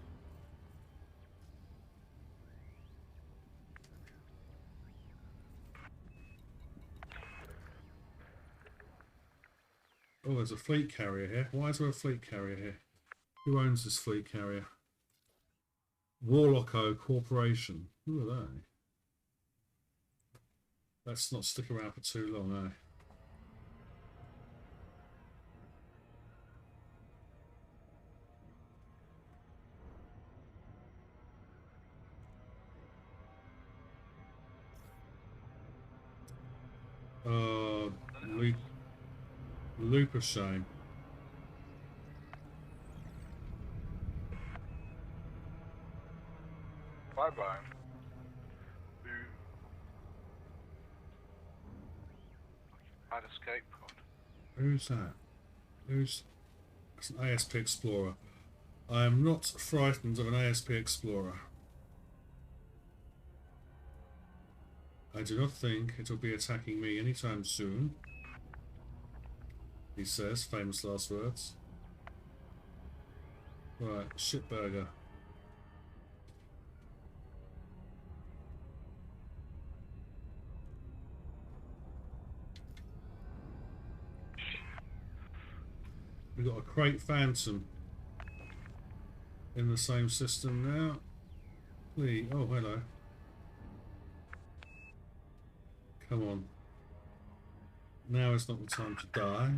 Oh, there's a fleet carrier here. Why is there a fleet carrier here? Who owns this fleet carrier? Warlocko Corporation. Who are they? Let's not stick around for too long, Looper shame. Bye bye. I'd escape pod. Who's that? Who's... It's an ASP Explorer. I am not frightened of an ASP Explorer. I do not think it will be attacking me anytime soon. He says, famous last words. Right, Shitburger. We've got a Crate Phantom in the same system now. Please, oh hello. Come on. Now is not the time to die.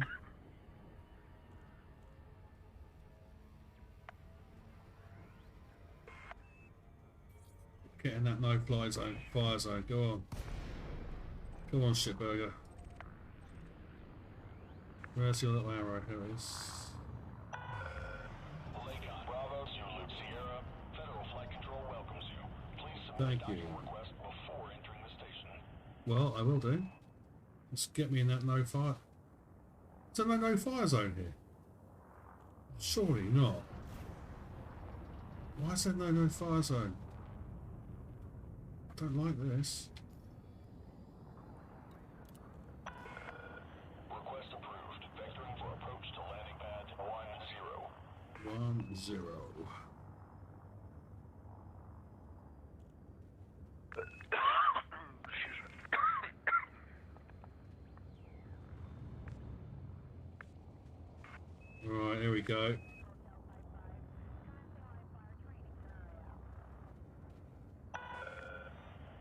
Get in that no-fly zone, fire zone. Go on. Come on, Shitburger. Where's your little arrow? Here it is. Bravo, Zulu, Sierra. Federal Flight Control welcomes you. Please submit Thank you. request before entering the station. Well, I will do. Just get me in that no-fire. Is there no no-fire zone here? Surely not. Why is there no no-fire zone? I don't like this. Request approved. Vectoring for approach to landing pad 10. 10. Right, here we go.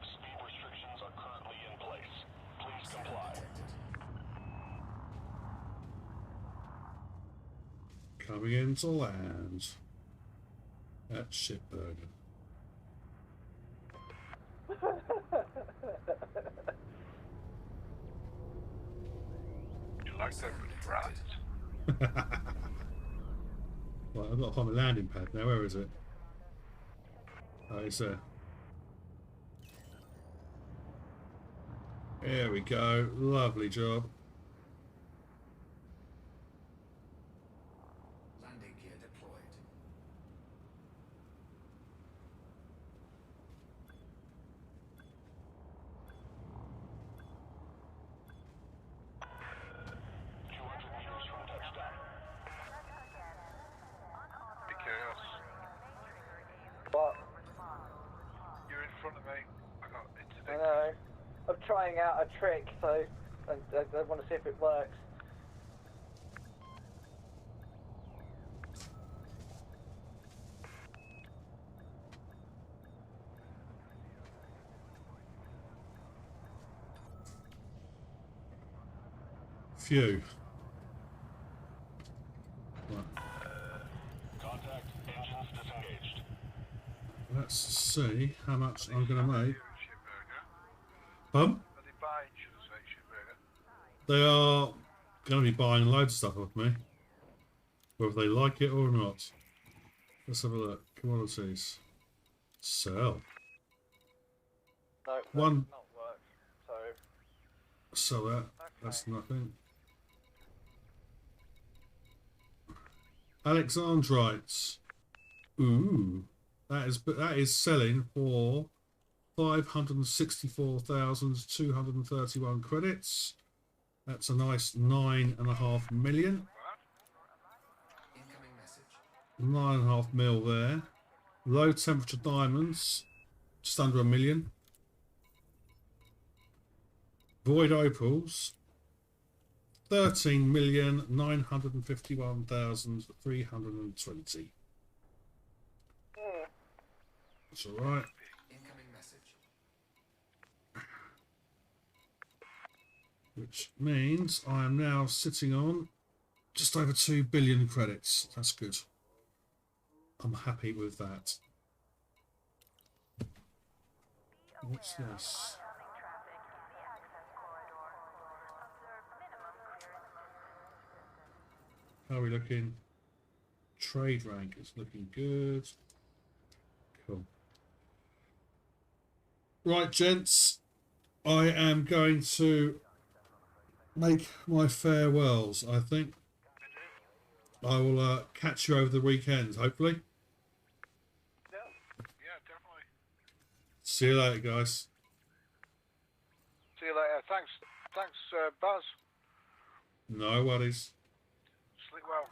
Speed restrictions are currently in place. Please comply. Coming into land at Shitburger. You like that, right? Right, I've got to find my landing pad now. Where is it? Oh, it's there. There we go. Lovely job. Landing gear deployed. Be chaos. But trying out a trick, so I want to see if it works. Phew. Right. Contact. Engines disengaged. Let's see how much I'm going to make. Shipburger. Pardon? Are they buying, should I say, Shipburger? They are going to be buying loads of stuff off me, whether they like it or not. Let's have a look. Commodities. Sell. No, One. that's not worked. So Sell that. That's nothing. Alexandrites. Ooh, that is selling for 564,231 credits. That's a nice 9.5 million. Incoming message. 9.5 mil there. Low temperature diamonds, just under 1 million. Void opals, 13,951,320. That's all right. Incoming message. Which means I am now sitting on just over 2 billion credits. That's good. I'm happy with that. What's this? How are we looking? Trade rank is looking good. Cool. Right, gents. I am going to make my farewells, I think. I will catch you over the weekend, hopefully. Yeah, definitely. See you later, guys. See you later. Thanks, Buzz. No worries. Sleep well.